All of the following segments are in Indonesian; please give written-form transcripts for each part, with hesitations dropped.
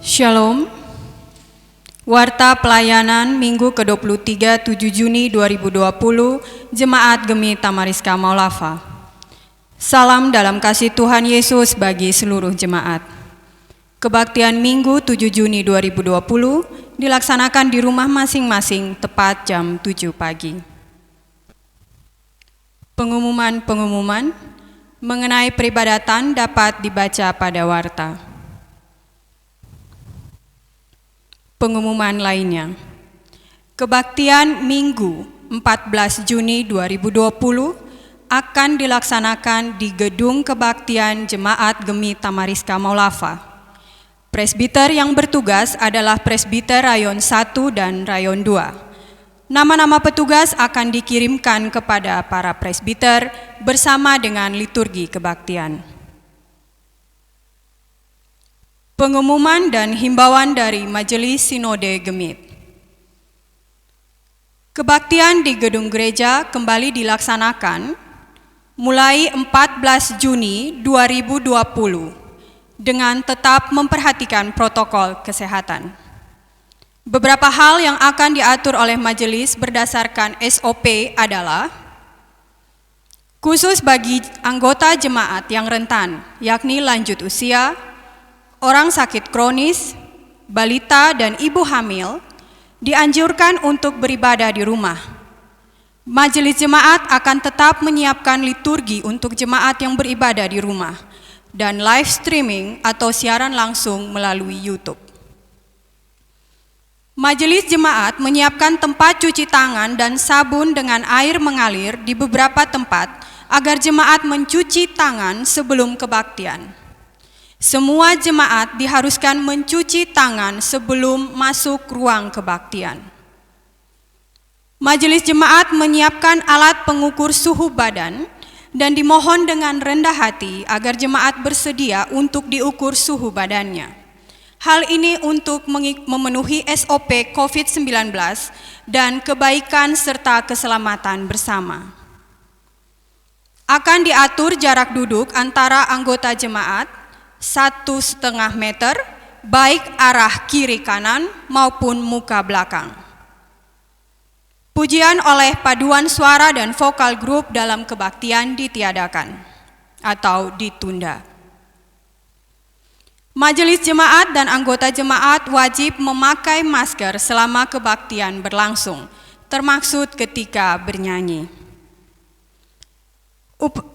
Shalom. Warta pelayanan Minggu ke-23 7 Juni 2020 Jemaat Gemi Tamariska Maulafa. Salam dalam kasih Tuhan Yesus bagi seluruh jemaat. Kebaktian Minggu 7 Juni 2020 dilaksanakan di rumah masing-masing tepat jam 7 pagi. Pengumuman-pengumuman mengenai peribadatan dapat dibaca pada warta. Pengumuman lainnya. Kebaktian Minggu 14 Juni 2020 akan dilaksanakan di Gedung Kebaktian Jemaat Gemi Tamariska Maulafa. Presbiter yang bertugas adalah Presbiter Rayon 1 dan Rayon 2. Nama-nama petugas akan dikirimkan kepada para presbiter bersama dengan liturgi kebaktian. Pengumuman dan himbauan dari Majelis Sinode Gemit. Kebaktian di gedung gereja kembali dilaksanakan mulai 14 Juni 2020 dengan tetap memperhatikan protokol kesehatan. Beberapa hal yang akan diatur oleh majelis berdasarkan SOP adalah khusus bagi anggota jemaat yang rentan, yakni lanjut usia, orang sakit kronis, balita, dan ibu hamil dianjurkan untuk beribadah di rumah. Majelis jemaat akan tetap menyiapkan liturgi untuk jemaat yang beribadah di rumah dan live streaming atau siaran langsung melalui YouTube. Majelis jemaat menyiapkan tempat cuci tangan dan sabun dengan air mengalir di beberapa tempat agar jemaat mencuci tangan sebelum kebaktian. Semua jemaat diharuskan mencuci tangan sebelum masuk ruang kebaktian. Majelis jemaat menyiapkan alat pengukur suhu badan dan dimohon dengan rendah hati agar jemaat bersedia untuk diukur suhu badannya. Hal ini untuk memenuhi SOP COVID-19 dan kebaikan serta keselamatan bersama. Akan diatur jarak duduk antara anggota jemaat 1,5 meter, baik arah kiri kanan maupun muka belakang. Pujian oleh paduan suara dan vokal grup dalam kebaktian ditiadakan atau ditunda. Majelis jemaat dan anggota jemaat wajib memakai masker selama kebaktian berlangsung, termaksud ketika bernyanyi.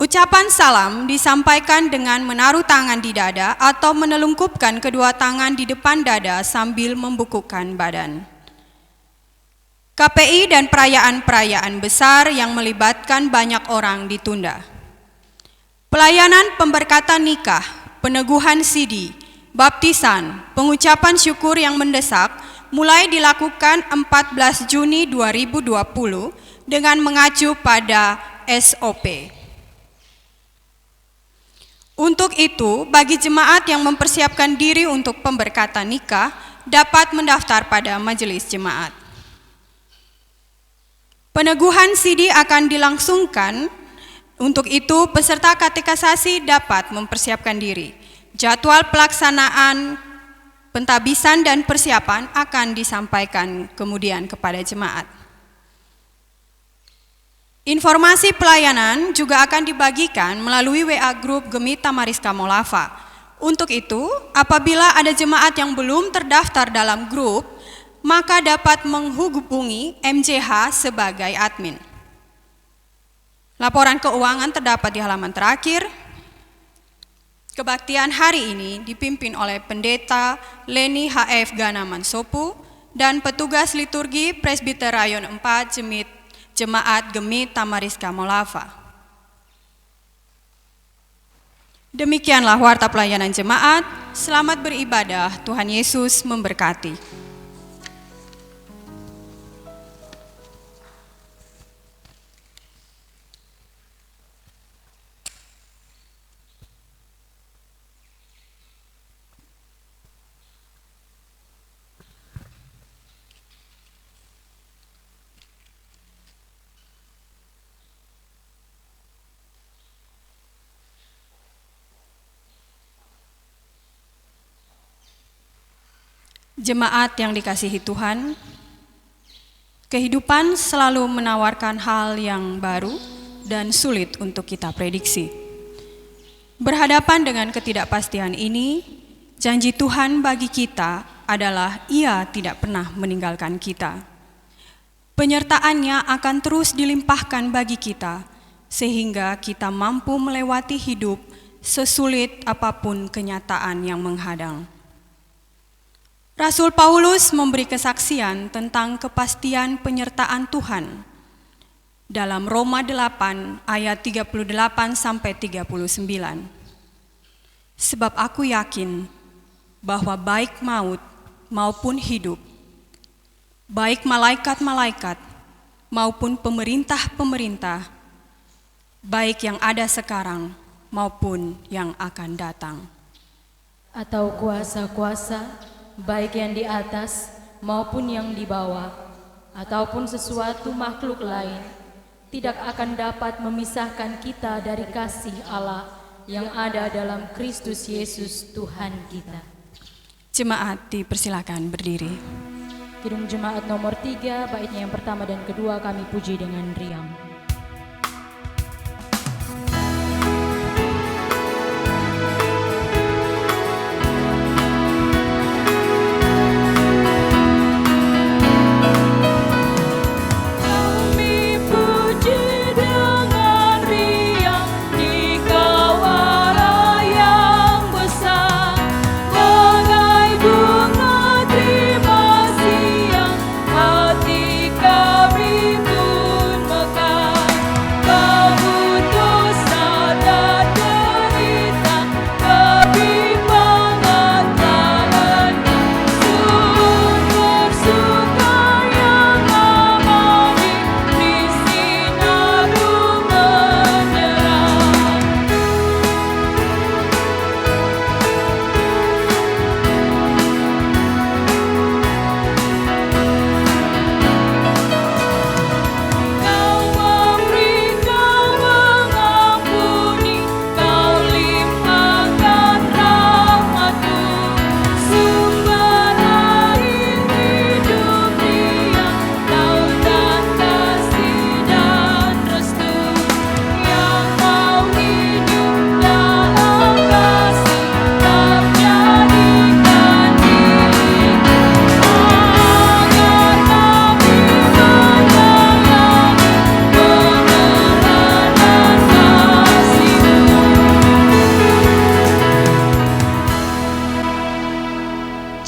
Ucapan salam disampaikan dengan menaruh tangan di dada atau menelungkupkan kedua tangan di depan dada sambil membungkukkan badan. KPI dan perayaan-perayaan besar yang melibatkan banyak orang ditunda. Pelayanan pemberkatan nikah, peneguhan sidi, baptisan, pengucapan syukur yang mendesak mulai dilakukan 14 Juni 2020 dengan mengacu pada SOP. Untuk itu, bagi jemaat yang mempersiapkan diri untuk pemberkatan nikah, dapat mendaftar pada majelis jemaat. Peneguhan sidi akan dilangsungkan, untuk itu peserta katekisasi dapat mempersiapkan diri. Jadwal pelaksanaan pentabisan dan persiapan akan disampaikan kemudian kepada jemaat. Informasi pelayanan juga akan dibagikan melalui WA Group Gemi Tamariska Maulafa. Untuk itu, apabila ada jemaat yang belum terdaftar dalam grup, maka dapat menghubungi MJH sebagai admin. Laporan keuangan terdapat di halaman terakhir. Kebaktian hari ini dipimpin oleh Pendeta Leni HF Ganaman Sopu dan petugas liturgi Presbiter Rayon 4 Jemaat Gemi Tamariska Maulafa. Demikianlah warta pelayanan jemaat. Selamat beribadah, Tuhan Yesus memberkati. Jemaat yang dikasihi Tuhan, kehidupan selalu menawarkan hal yang baru dan sulit untuk kita prediksi. Berhadapan dengan ketidakpastian ini, janji Tuhan bagi kita adalah Ia tidak pernah meninggalkan kita. Penyertaannya akan terus dilimpahkan bagi kita, sehingga kita mampu melewati hidup sesulit apapun kenyataan yang menghadang. Rasul Paulus memberi kesaksian tentang kepastian penyertaan Tuhan dalam Roma 8 ayat 38-39. Sebab aku yakin bahwa baik maut maupun hidup, baik malaikat-malaikat maupun pemerintah-pemerintah, baik yang ada sekarang maupun yang akan datang, atau kuasa-kuasa, baik yang di atas maupun yang di bawah, ataupun sesuatu makhluk lain, tidak akan dapat memisahkan kita dari kasih Allah yang ada dalam Kristus Yesus Tuhan kita. Jemaat dipersilakan berdiri. Kidung Jemaat nomor 3, baitnya yang pertama dan kedua kami puji dengan riang.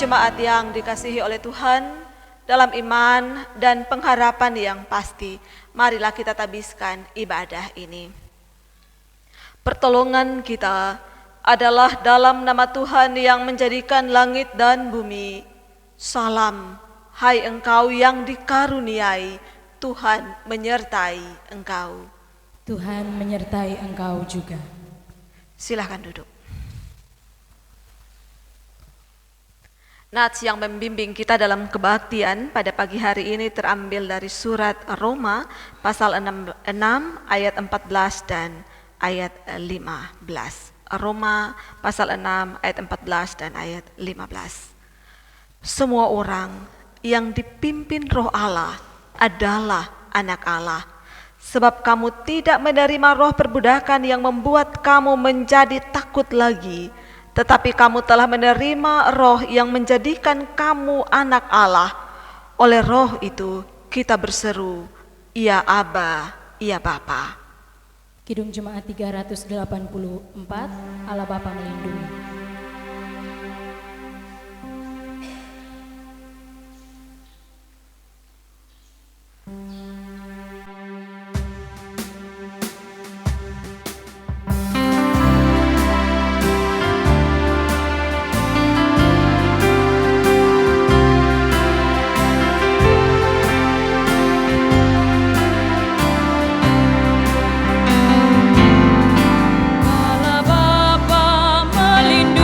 Jemaat yang dikasihi oleh Tuhan, dalam iman dan pengharapan yang pasti, marilah kita tabiskan ibadah ini. Pertolongan kita adalah dalam nama Tuhan yang menjadikan langit dan bumi. Salam, hai engkau yang dikaruniai, Tuhan menyertai engkau. Tuhan menyertai engkau juga. Silakan duduk. Nats yang membimbing kita dalam kebaktian pada pagi hari ini terambil dari surat Roma pasal 6 ayat 14 dan ayat 15. Roma pasal 6 ayat 14 dan ayat 15. Semua orang yang dipimpin Roh Allah adalah anak Allah. Sebab kamu tidak menerima roh perbudakan yang membuat kamu menjadi takut lagi, tetapi kamu telah menerima roh yang menjadikan kamu anak Allah. Oleh roh itu kita berseru, Ya Aba, Ya Bapa. Kidung Jemaat 384, Allah Bapa melindungi. Allah Bapa melindungi.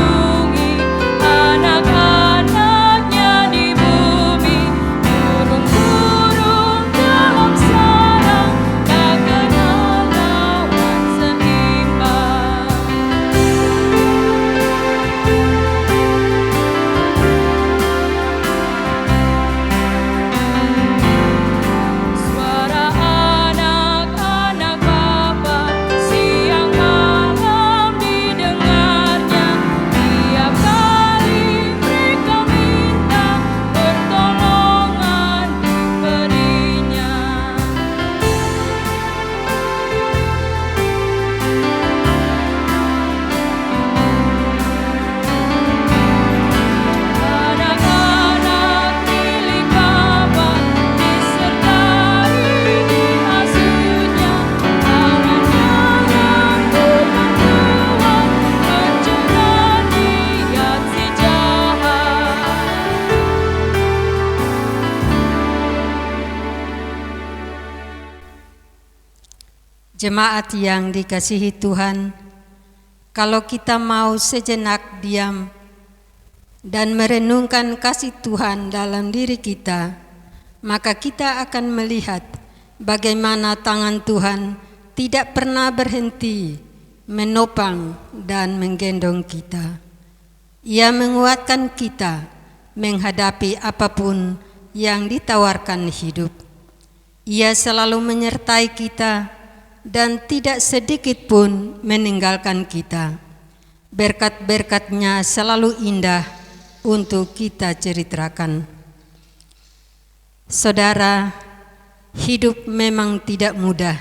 Jemaat yang dikasihi Tuhan, kalau kita mau sejenak diam dan merenungkan kasih Tuhan dalam diri kita, maka kita akan melihat bagaimana tangan Tuhan tidak pernah berhenti menopang dan menggendong kita. Ia menguatkan kita menghadapi apapun yang ditawarkan hidup. Ia selalu menyertai kita dan tidak sedikit pun meninggalkan kita. Berkat-berkat-Nya selalu indah untuk kita ceritakan. Saudara, hidup memang tidak mudah,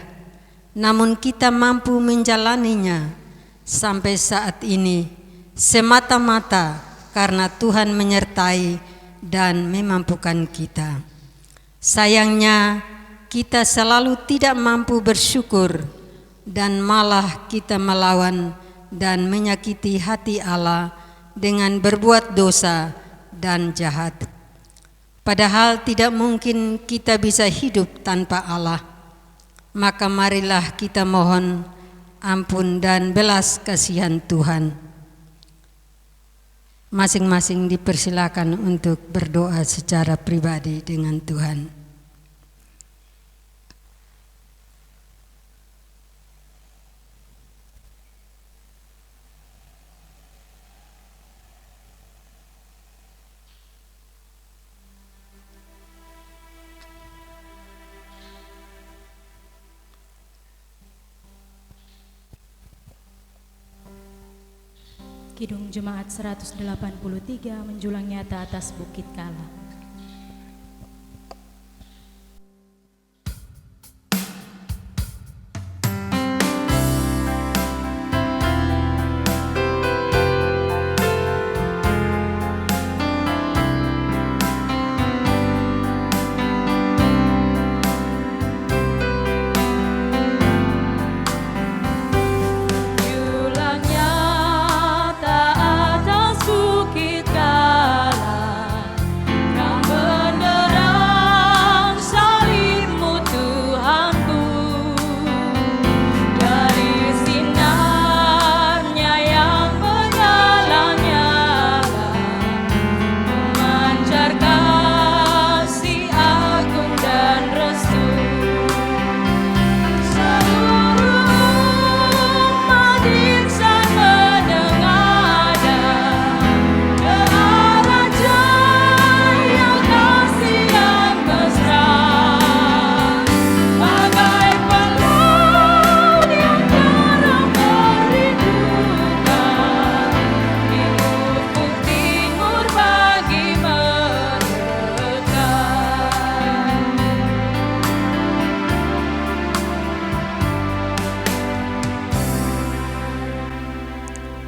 namun kita mampu menjalaninya sampai saat ini semata-mata karena Tuhan menyertai dan memampukan kita. Sayangnya, kita selalu tidak mampu bersyukur dan malah kita melawan dan menyakiti hati Allah dengan berbuat dosa dan jahat. Padahal tidak mungkin kita bisa hidup tanpa Allah. Maka marilah kita mohon ampun dan belas kasihan Tuhan. Masing-masing dipersilakan untuk berdoa secara pribadi dengan Tuhan. Kidung Jemaat 183 menjulang nyata atas Bukit Kala.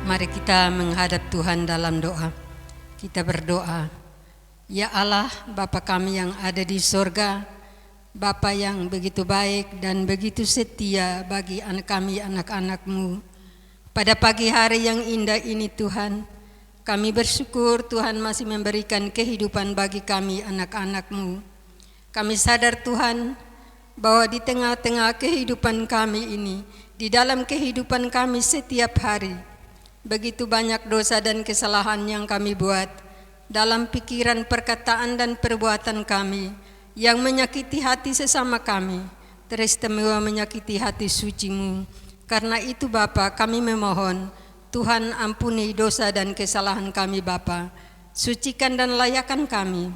Mari kita menghadap Tuhan dalam doa. Kita berdoa. Ya Allah, Bapa kami yang ada di sorga, Bapa yang begitu baik dan begitu setia bagi kami anak-anak-Mu. Pada pagi hari yang indah ini Tuhan, kami bersyukur Tuhan masih memberikan kehidupan bagi kami anak-anak-Mu. Kami sadar Tuhan bahwa di tengah-tengah kehidupan kami ini, di dalam kehidupan kami setiap hari, begitu banyak dosa dan kesalahan yang kami buat dalam pikiran, perkataan, dan perbuatan kami yang menyakiti hati sesama kami, teristimewa menyakiti hati suci-Mu. Karena itu Bapa, kami memohon Tuhan ampuni dosa dan kesalahan kami Bapa, sucikan dan layakan kami,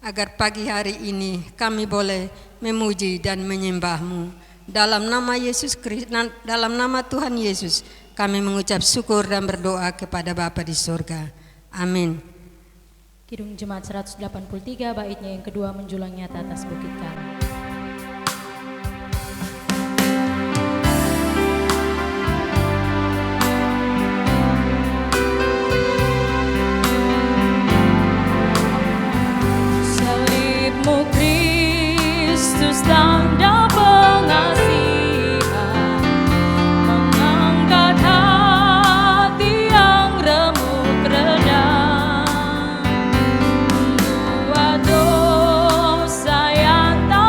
agar pagi hari ini kami boleh memuji dan menyembah-Mu. Dalam nama Yesus Kristus, dalam nama Tuhan Yesus, kami mengucap syukur dan berdoa kepada Bapa di surga. Amin. Kidung Jemaat 183 baitnya yang kedua menjulang nyata atas Bukit Kala. Salibmu Kristus tanda pengasihan, mengangkat hati yang remuk redam, membuat dosa yang tak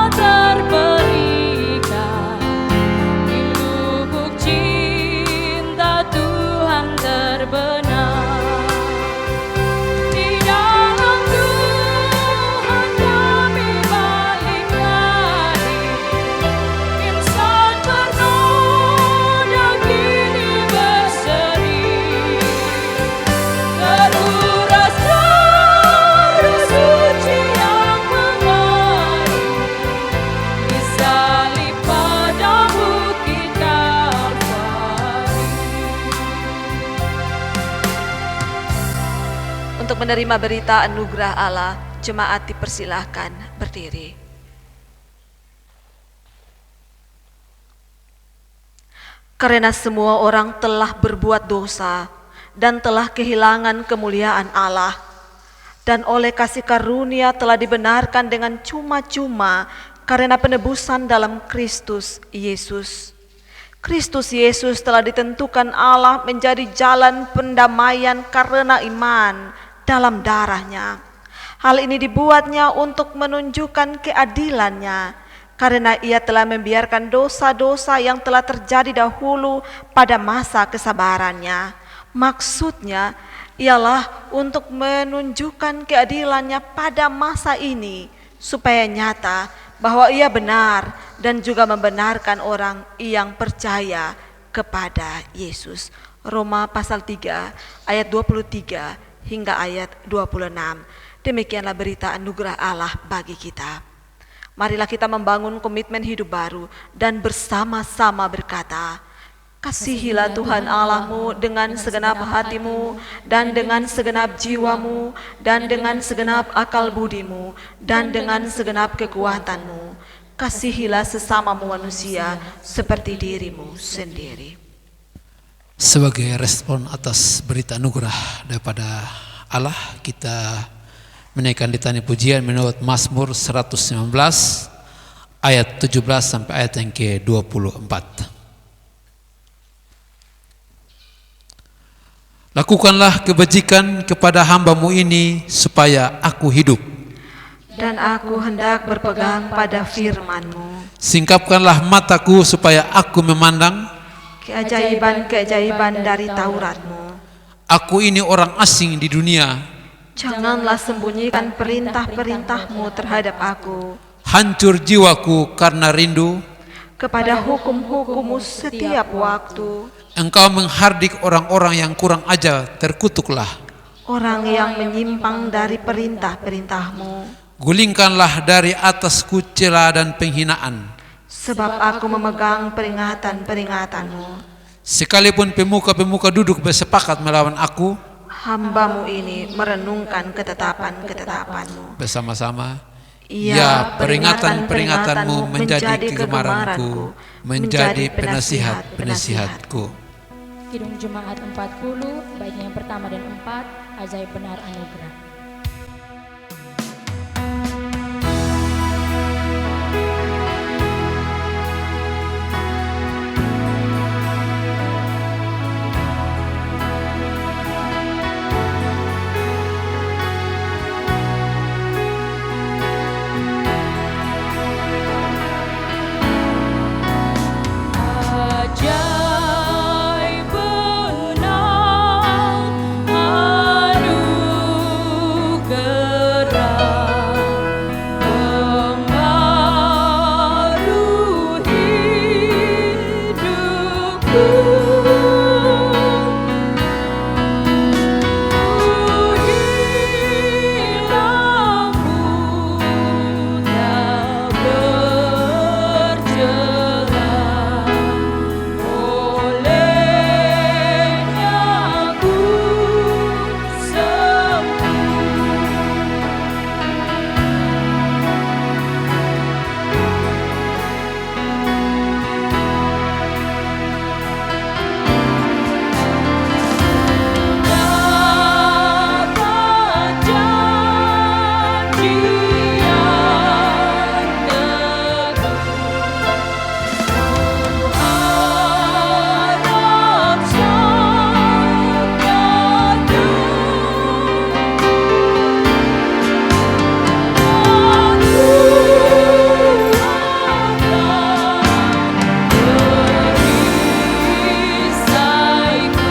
untuk menerima berita anugerah Allah. Jemaat dipersilahkan berdiri. Karena semua orang telah berbuat dosa dan telah kehilangan kemuliaan Allah, dan oleh kasih karunia telah dibenarkan dengan cuma-cuma karena penebusan dalam Kristus Yesus. Kristus Yesus telah ditentukan Allah menjadi jalan pendamaian karena iman dalam darah-Nya. Hal ini dibuatnya untuk menunjukkan keadilannya, karena Ia telah membiarkan dosa-dosa yang telah terjadi dahulu pada masa kesabarannya. Maksudnya ialah untuk menunjukkan keadilannya pada masa ini, supaya nyata bahwa Ia benar dan juga membenarkan orang yang percaya kepada Yesus. Roma pasal 3 ayat 23 hingga ayat 26. Demikianlah berita anugerah Allah bagi kita. Marilah kita membangun komitmen hidup baru dan bersama-sama berkata, kasihilah Tuhan Allahmu dengan segenap hatimu, dan dengan segenap jiwamu, dan dengan segenap akal budimu, dan dengan segenap kekuatanmu. Kasihilah sesamamu manusia seperti dirimu sendiri. Sebagai respon atas berita anugerah daripada Allah, kita menaikkan litani pujian menurut Mazmur 119 ayat 17 sampai ayat yang ke-24. Lakukanlah kebajikan kepada hamba-Mu ini supaya aku hidup. Dan aku hendak berpegang pada firman-Mu. Singkapkanlah mataku supaya aku memandang keajaiban-keajaiban dari Taurat-Mu. Aku ini orang asing di dunia. Janganlah sembunyikan perintah-perintah-Mu terhadap aku. Hancur jiwaku karena rindu Kepada hukum-hukum-Mu setiap waktu. Engkau menghardik orang-orang yang kurang ajar, terkutuklah. Orang yang menyimpang dari perintah-perintah-Mu. Gulingkanlah dari atasku cela dan penghinaan. Sebab aku memegang peringatan-peringatan-Mu. Sekalipun pemuka-pemuka duduk bersepakat melawan aku, hamba-Mu ini merenungkan ketetapan-ketetapan-Mu. bersama-sama. Ya, peringatan-peringatan-Mu menjadi kegemaranku, menjadi penasihat-penasihatku. Kidung Jemaat 40, baiknya yang pertama dan 4, ajaib benar anugerah. Ajaib benar anugerah, membaru hidupku. Hilangmu tak bercela, olehnya ku dapat janjian teguh. Harap sabdamu perisaiku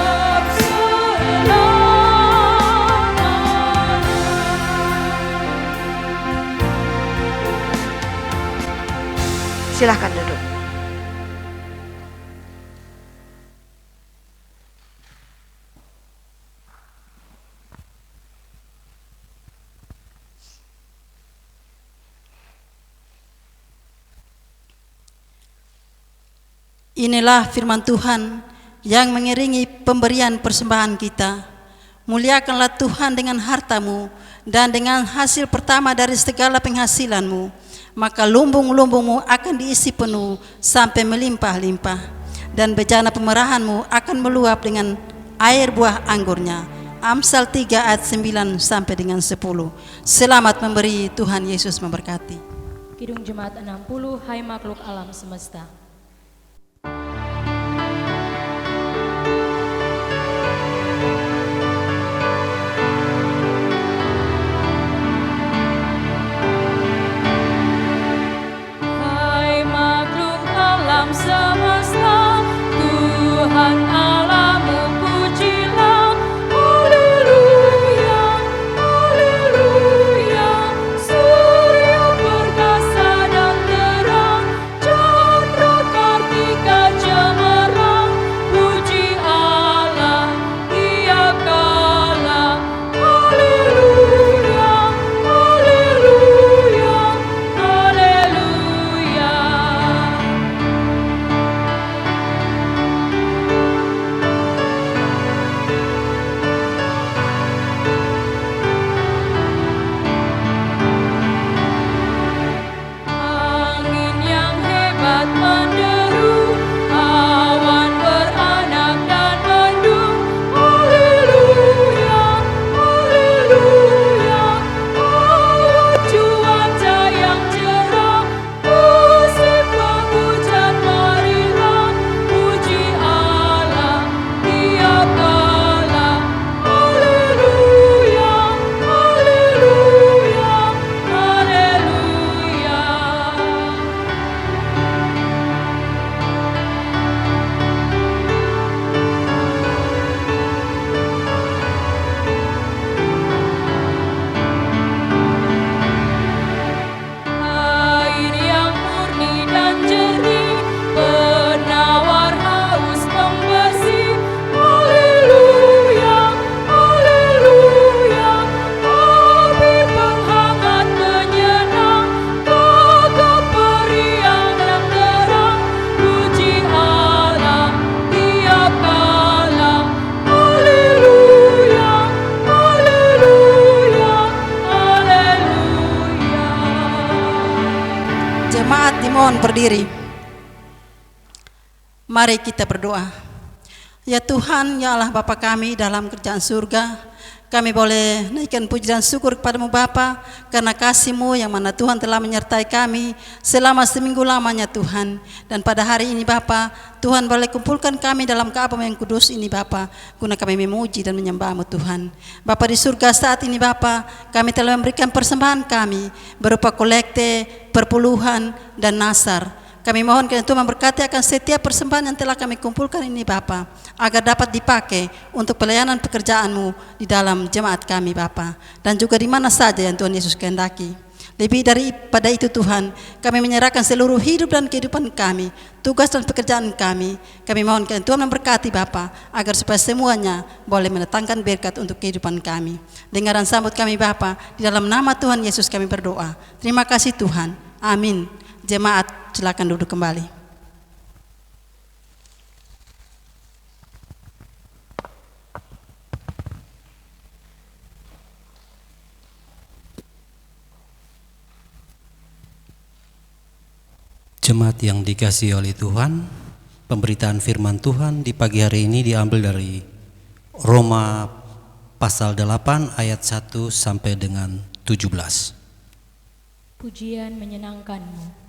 tetap selamanya. Silakan duduk. Inilah firman Tuhan yang mengiringi pemberian persembahan kita. Muliakanlah Tuhan dengan hartamu dan dengan hasil pertama dari segala penghasilanmu, maka lumbung-lumbungmu akan diisi penuh sampai melimpah-limpah, dan bejana pemerahanmu akan meluap dengan air buah anggurnya. Amsal 3 ayat 9 sampai dengan 10. Selamat memberi, Tuhan Yesus memberkati. Kidung Jemaat 60, Hai makhluk alam semesta. Hai makhluk alam semesta, Tuhan Allahmu pujilah. Haleluya, haleluya. Surya perkasa dan terang, chandra kartika cemerlang. Puji Allah tiap kala. Haleluya, haleluya, haleluya. Angin yang hebat menderu, awan beranak dan mendung. Haleluya, haleluya. Cuaca yang cerah, musim penghujan marilah. Puji Allah tiap kala. Haleluya, haleluya, haleluya. Air yang murni dan jernih, penawar haus pembersih. Haleluya, haleluya. Api penghangat penyenang, gagah periang dan terang. Puji Allah tiap kala. Haleluya, haleluya, haleluya. Jemaat dimohon berdiri. Mari kita berdoa. Ya Tuhan, ya Allah Bapa kami dalam kerjaan surga, kami boleh naikkan puji dan syukur kepadamu Bapa, karena kasih-Mu yang mana Tuhan telah menyertai kami selama seminggu lamanya Tuhan. Dan pada hari ini Bapa, Tuhan boleh kumpulkan kami dalam Ka'bah yang kudus ini Bapa, guna kami memuji dan menyembah-Mu Tuhan. Bapa di surga, saat ini Bapa, kami telah memberikan persembahan kami berupa kolekte, perpuluhan, dan nasar. Kami mohon kiranya Tuhan memberkati akan setiap persembahan yang telah kami kumpulkan ini Bapa, agar dapat dipakai untuk pelayanan pekerjaan-Mu di dalam jemaat kami Bapa, dan juga di mana saja yang Tuhan Yesus kehendaki. Lebih daripada itu Tuhan, kami menyerahkan seluruh hidup dan kehidupan kami, tugas dan pekerjaan kami. Kami mohon kiranya Tuhan memberkati Bapa, agar supaya semuanya boleh mendatangkan berkat untuk kehidupan kami. Dengar dan sambut kami Bapa, di dalam nama Tuhan Yesus kami berdoa. Terima kasih Tuhan. Amin. Jemaat, silakan duduk kembali. Jemaat yang dikasihi oleh Tuhan, pemberitaan firman Tuhan di pagi hari ini diambil dari Roma pasal 8 ayat 1 sampai dengan 17. Pujian menyenangkan-Mu.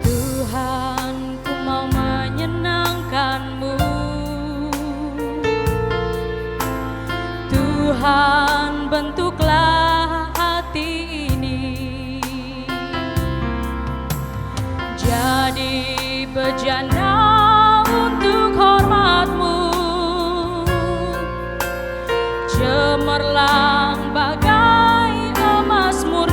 Tuhan, ku mau menyenangkan-Mu. Tuhan, bentuklah hati ini jadi bejana untuk hormat-Mu, cemerlang bagai emas murni.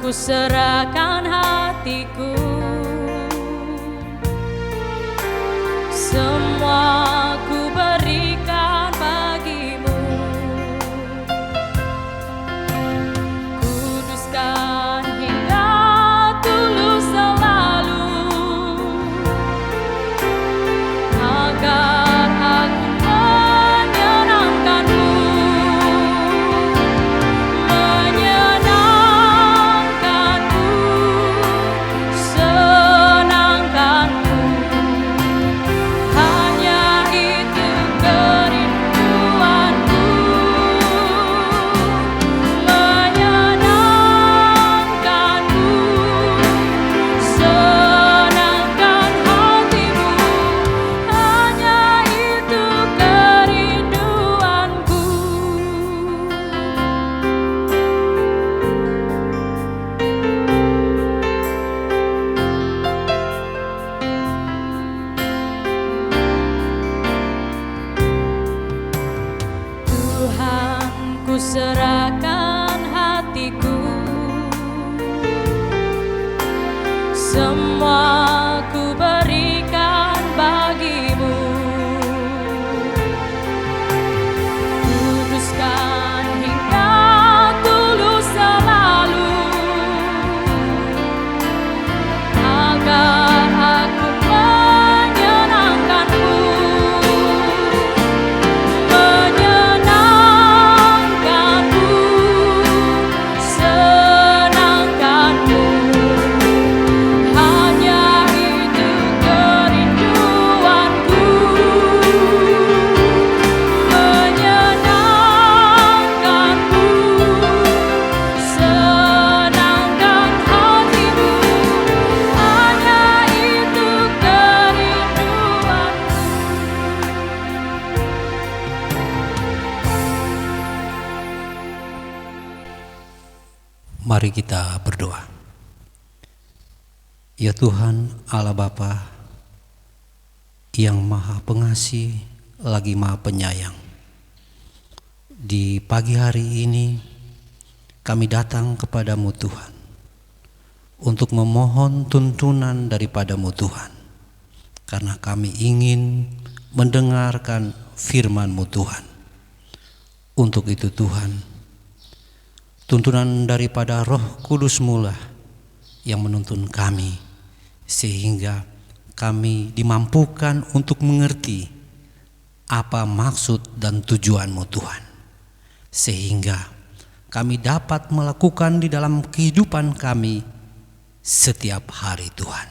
ku serahkan hatiku, semua ku berikan bagimu. Kuduskan hingga tulus selalu, agar aku menyenangkanmu, senangkanmu. Hanya itu kerinduanku, menyenangkanmu, senangkan hatimu. Hanya itu kerinduanku. Tuhan, ku serahkan hatiku, semua ku berikan bagimu. Kuduskan hingga tulus selalu, agar aku menyenangkanmu, menyenangkanmu, senangkanmu. Hanya itu kerinduanku, menyenangkanmu, senangkan hatimu. Hanya itu kerinduanku. Mari kita berdoa. Ya Tuhan Allah Bapa yang Maha Pengasih lagi Maha Penyayang, di pagi hari ini kami datang kepadamu Tuhan untuk memohon tuntunan daripadamu Tuhan, karena kami ingin mendengarkan firman-Mu Tuhan. Untuk itu Tuhan, tuntunan daripada Roh Kudus-Mu lah yang menuntun kami, sehingga kami dimampukan untuk mengerti apa maksud dan tujuan-Mu Tuhan, sehingga kami dapat melakukan di dalam kehidupan kami setiap hari Tuhan.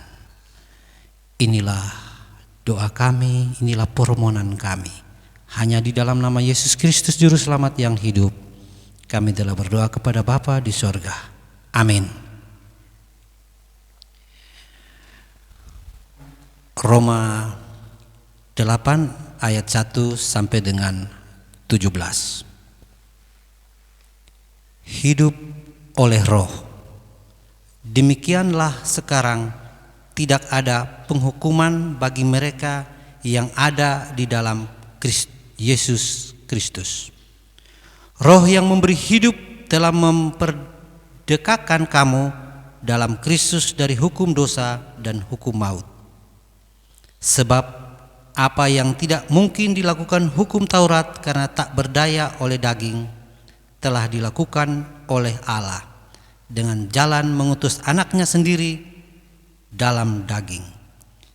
Inilah doa kami, inilah permohonan kami. Hanya di dalam nama Yesus Kristus Juru Selamat yang hidup, kami telah berdoa kepada Bapa di sorga. Amin. Roma 8 ayat 1 sampai dengan 17. Hidup oleh Roh. Demikianlah sekarang tidak ada penghukuman bagi mereka yang ada di dalam Yesus Kristus. Roh yang memberi hidup telah memperdekakan kamu dalam Kristus dari hukum dosa dan hukum maut. Sebab apa yang tidak mungkin dilakukan hukum Taurat karena tak berdaya oleh daging, telah dilakukan oleh Allah dengan jalan mengutus anaknya sendiri dalam daging,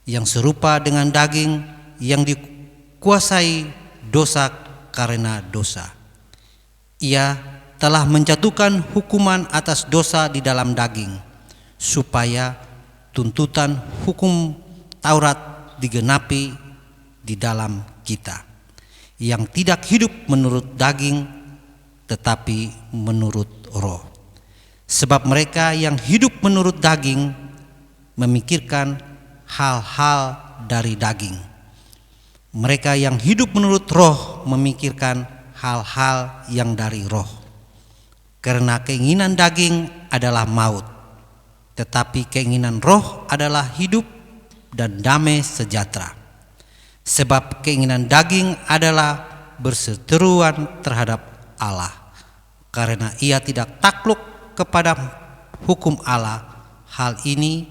yang serupa dengan daging yang dikuasai dosa karena dosa. Ia telah menjatuhkan hukuman atas dosa di dalam daging, supaya tuntutan hukum Taurat digenapi di dalam kita, yang tidak hidup menurut daging tetapi menurut Roh. Sebab mereka yang hidup menurut daging memikirkan hal-hal dari daging. Mereka yang hidup menurut Roh memikirkan hal-hal yang dari Roh. Karena keinginan daging adalah maut, tetapi keinginan Roh adalah hidup dan damai sejahtera. Sebab keinginan daging adalah berseteruan terhadap Allah, karena ia tidak takluk kepada hukum Allah, hal ini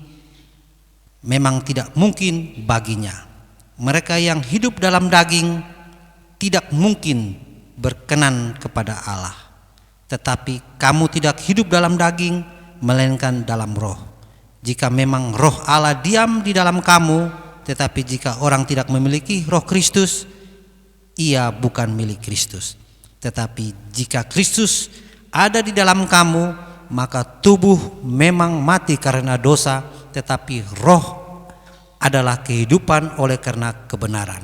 memang tidak mungkin baginya. Mereka yang hidup dalam daging tidak mungkin berkenan kepada Allah. Tetapi kamu tidak hidup dalam daging, melainkan dalam roh. Jika memang roh Allah diam di dalam kamu, tetapi jika orang tidak memiliki roh Kristus, ia bukan milik Kristus. Tetapi jika Kristus ada di dalam kamu, maka tubuh memang mati karena dosa, tetapi roh adalah kehidupan oleh karena kebenaran.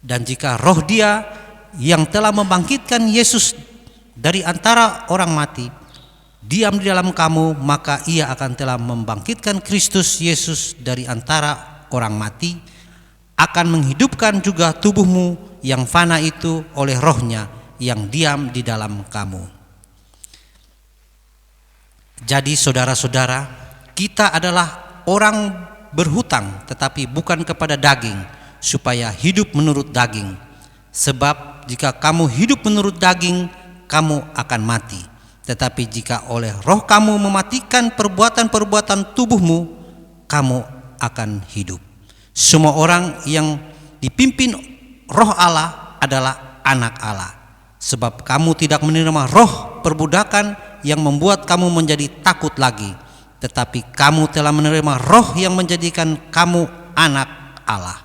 Dan jika roh Dia yang telah membangkitkan Yesus dari antara orang mati diam di dalam kamu, maka ia akan telah membangkitkan Kristus Yesus dari antara orang mati, akan menghidupkan juga tubuhmu yang fana itu oleh rohnya yang diam di dalam kamu. Jadi saudara-saudara, kita adalah orang berhutang, tetapi bukan kepada daging, supaya hidup menurut daging. Sebab jika kamu hidup menurut daging, kamu akan mati. Tetapi jika oleh roh kamu mematikan perbuatan-perbuatan tubuhmu, kamu akan hidup. Semua orang yang dipimpin roh Allah adalah anak Allah. Sebab kamu tidak menerima roh perbudakan yang membuat kamu menjadi takut lagi, tetapi kamu telah menerima roh yang menjadikan kamu anak Allah.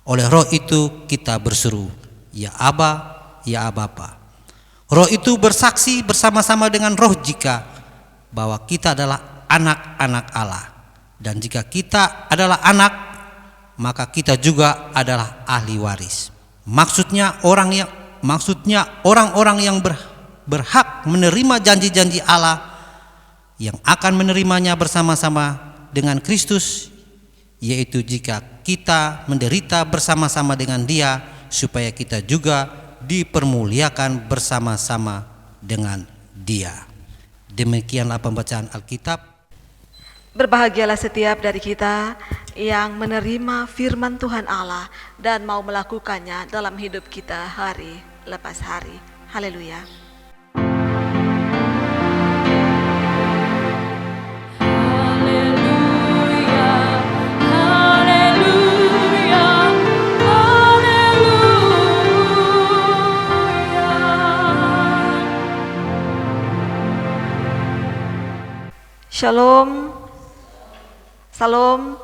Oleh roh itu kita berseru, ya Aba, ya Bapa. Roh itu bersaksi bersama-sama dengan roh jika bahwa kita adalah anak-anak Allah. Dan jika kita adalah anak, maka kita juga adalah ahli waris. Maksudnya orang-orang yang berhak menerima janji-janji Allah, yang akan menerimanya bersama-sama dengan Kristus, yaitu jika kita menderita bersama-sama dengan Dia, supaya kita juga dipermuliakan bersama-sama dengan Dia. Demikianlah pembacaan Alkitab. Berbahagialah setiap dari kita yang menerima firman Tuhan Allah dan mau melakukannya dalam hidup kita hari lepas hari. Haleluya. Shalom. Salam.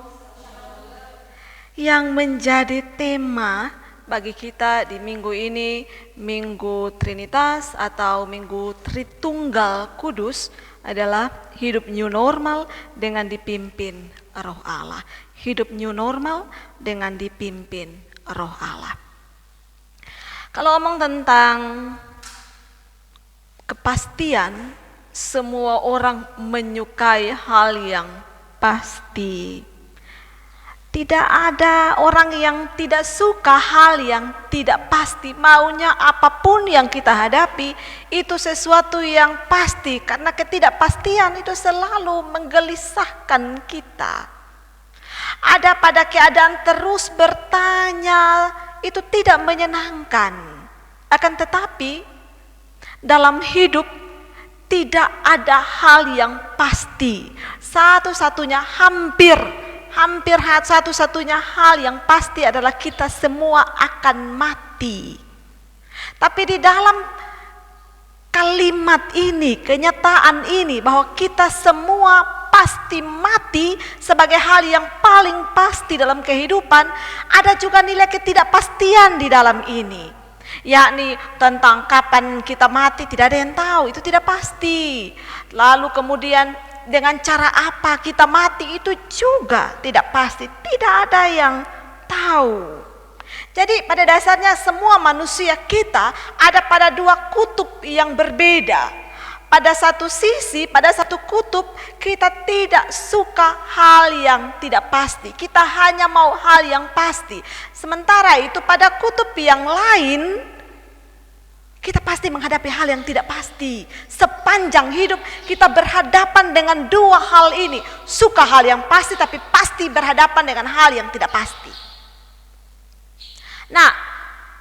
Yang menjadi tema bagi kita di minggu ini, Minggu Trinitas atau Minggu Tritunggal Kudus, adalah hidup new normal dengan dipimpin Roh Allah. Hidup new normal dengan dipimpin Roh Allah. Kalau omong tentang kepastian, semua orang menyukai hal yang pasti. Tidak ada orang yang tidak suka hal yang tidak pasti. Maunya apapun yang kita hadapi itu sesuatu yang pasti, karena ketidakpastian itu selalu menggelisahkan kita. Ada pada keadaan terus bertanya, itu tidak menyenangkan. Akan tetapi dalam hidup tidak ada hal yang pasti. Satu-satunya hampir satu-satunya hal yang pasti adalah kita semua akan mati. Tapi di dalam kalimat ini, kenyataan ini bahwa kita semua pasti mati sebagai hal yang paling pasti dalam kehidupan, ada juga nilai ketidakpastian di dalam ini. Yakni tentang kapan kita mati tidak ada yang tahu, itu tidak pasti. Lalu kemudian dengan cara apa kita mati itu juga tidak pasti, tidak ada yang tahu. Jadi pada dasarnya semua manusia kita ada pada dua kutub yang berbeda. Pada satu sisi, pada satu kutub kita tidak suka hal yang tidak pasti. Kita hanya mau hal yang pasti. Sementara itu pada kutub yang lain kita pasti menghadapi hal yang tidak pasti. Sepanjang hidup kita berhadapan dengan dua hal ini. Suka hal yang pasti tapi pasti berhadapan dengan hal yang tidak pasti. Nah,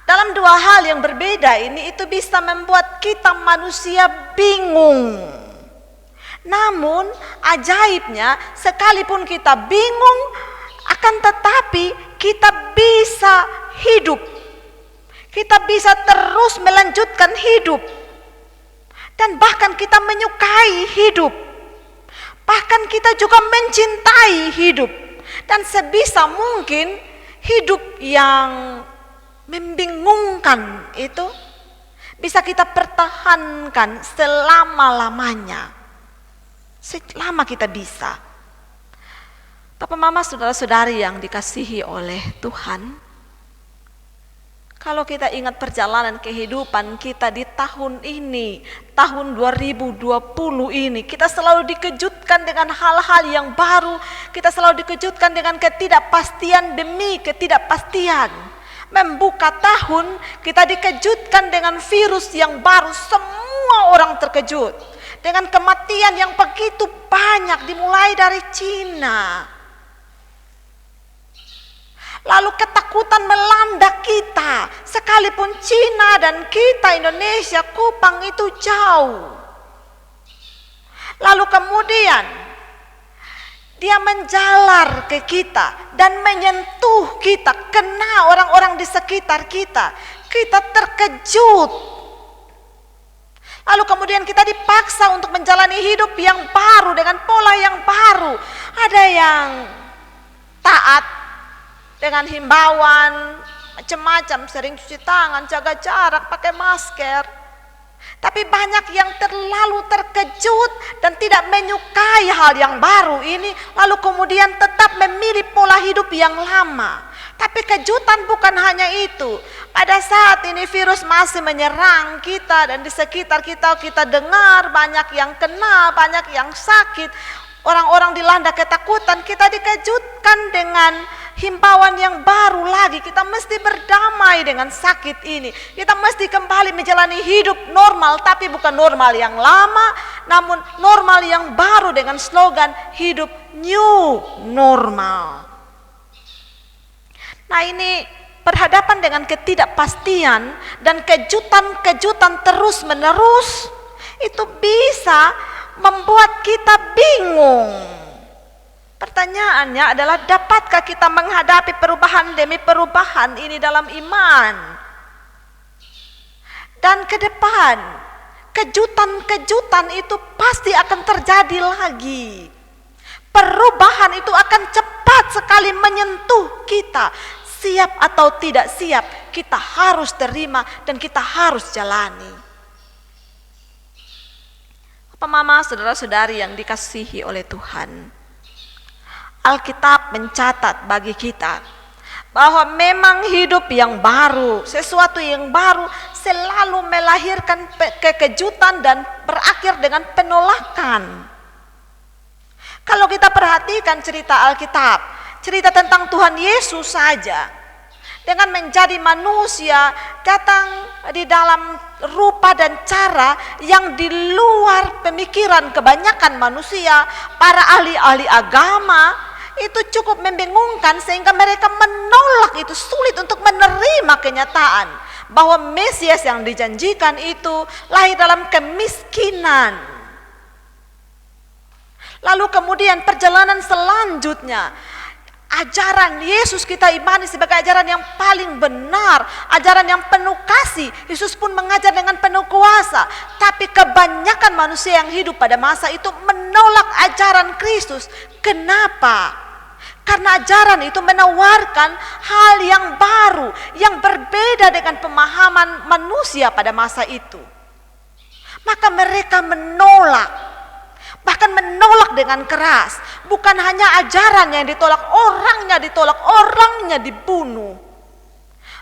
dalam dua hal yang berbeda ini itu bisa membuat kita manusia bingung. Namun ajaibnya, sekalipun kita bingung, akan tetapi kita bisa hidup. Kita bisa terus melanjutkan hidup. Dan bahkan kita menyukai hidup. Bahkan kita juga mencintai hidup. Dan sebisa mungkin hidup yang membingungkan itu bisa kita pertahankan selama-lamanya. Selama kita bisa. Bapak, mama, saudara-saudari yang dikasihi oleh Tuhan, kalau kita ingat perjalanan kehidupan kita di tahun ini, tahun 2020 ini, kita selalu dikejutkan dengan hal-hal yang baru, kita selalu dikejutkan dengan ketidakpastian demi ketidakpastian. Membuka tahun, kita dikejutkan dengan virus yang baru, semua orang terkejut. Dengan kematian yang begitu banyak dimulai dari Cina. Lalu ketakutan melanda kita, sekalipun Cina dan kita Indonesia, Kupang itu jauh. Lalu kemudian dia menjalar ke kita dan menyentuh kita, kena orang-orang di sekitar kita. Kita terkejut. Lalu kemudian kita dipaksa untuk menjalani hidup yang baru dengan pola yang baru. Ada yang taat dengan himbauan macam-macam, sering cuci tangan, jaga jarak, pakai masker. Tapi banyak yang terlalu terkejut dan tidak menyukai hal yang baru ini, lalu kemudian tetap memilih pola hidup yang lama. Tapi kejutan bukan hanya itu. Pada saat ini virus masih menyerang kita dan di sekitar kita, kita dengar banyak yang kena, banyak yang sakit. Orang-orang dilanda ketakutan, kita dikejutkan dengan himbauan yang baru lagi. Kita mesti berdamai dengan sakit ini. Kita mesti kembali menjalani hidup normal, tapi bukan normal yang lama, namun normal yang baru dengan slogan hidup new normal. Nah, ini berhadapan dengan ketidakpastian dan kejutan-kejutan terus-menerus, itu bisa membuat kita bingung. Pertanyaannya adalah, dapatkah kita menghadapi perubahan demi perubahan ini dalam iman? Dan ke depan, kejutan-kejutan itu pasti akan terjadi lagi. Perubahan itu akan cepat sekali menyentuh kita. Siap atau tidak siap, kita harus terima dan kita harus jalani. Bapak, mama, saudara-saudari yang dikasihi oleh Tuhan, Alkitab mencatat bagi kita bahwa memang hidup yang baru, sesuatu yang baru selalu melahirkan kekejutan dan berakhir dengan penolakan. Kalau kita perhatikan cerita Alkitab, cerita tentang Tuhan Yesus saja, dengan menjadi manusia, datang di dalam rupa dan cara yang di luar pemikiran kebanyakan manusia, para ahli-ahli agama, itu cukup membingungkan sehingga mereka menolak itu, sulit untuk menerima kenyataan bahwa Mesias yang dijanjikan itu lahir dalam kemiskinan. Lalu kemudian perjalanan selanjutnya, ajaran Yesus kita imani sebagai ajaran yang paling benar, ajaran yang penuh kasih. Yesus pun mengajar dengan penuh kuasa. Tapi kebanyakan manusia yang hidup pada masa itu menolak ajaran Kristus. Kenapa? Karena ajaran itu menawarkan hal yang baru, yang berbeda dengan pemahaman manusia pada masa itu. Maka mereka menolak. Bahkan menolak dengan keras. Bukan hanya ajarannya yang ditolak, orangnya dibunuh.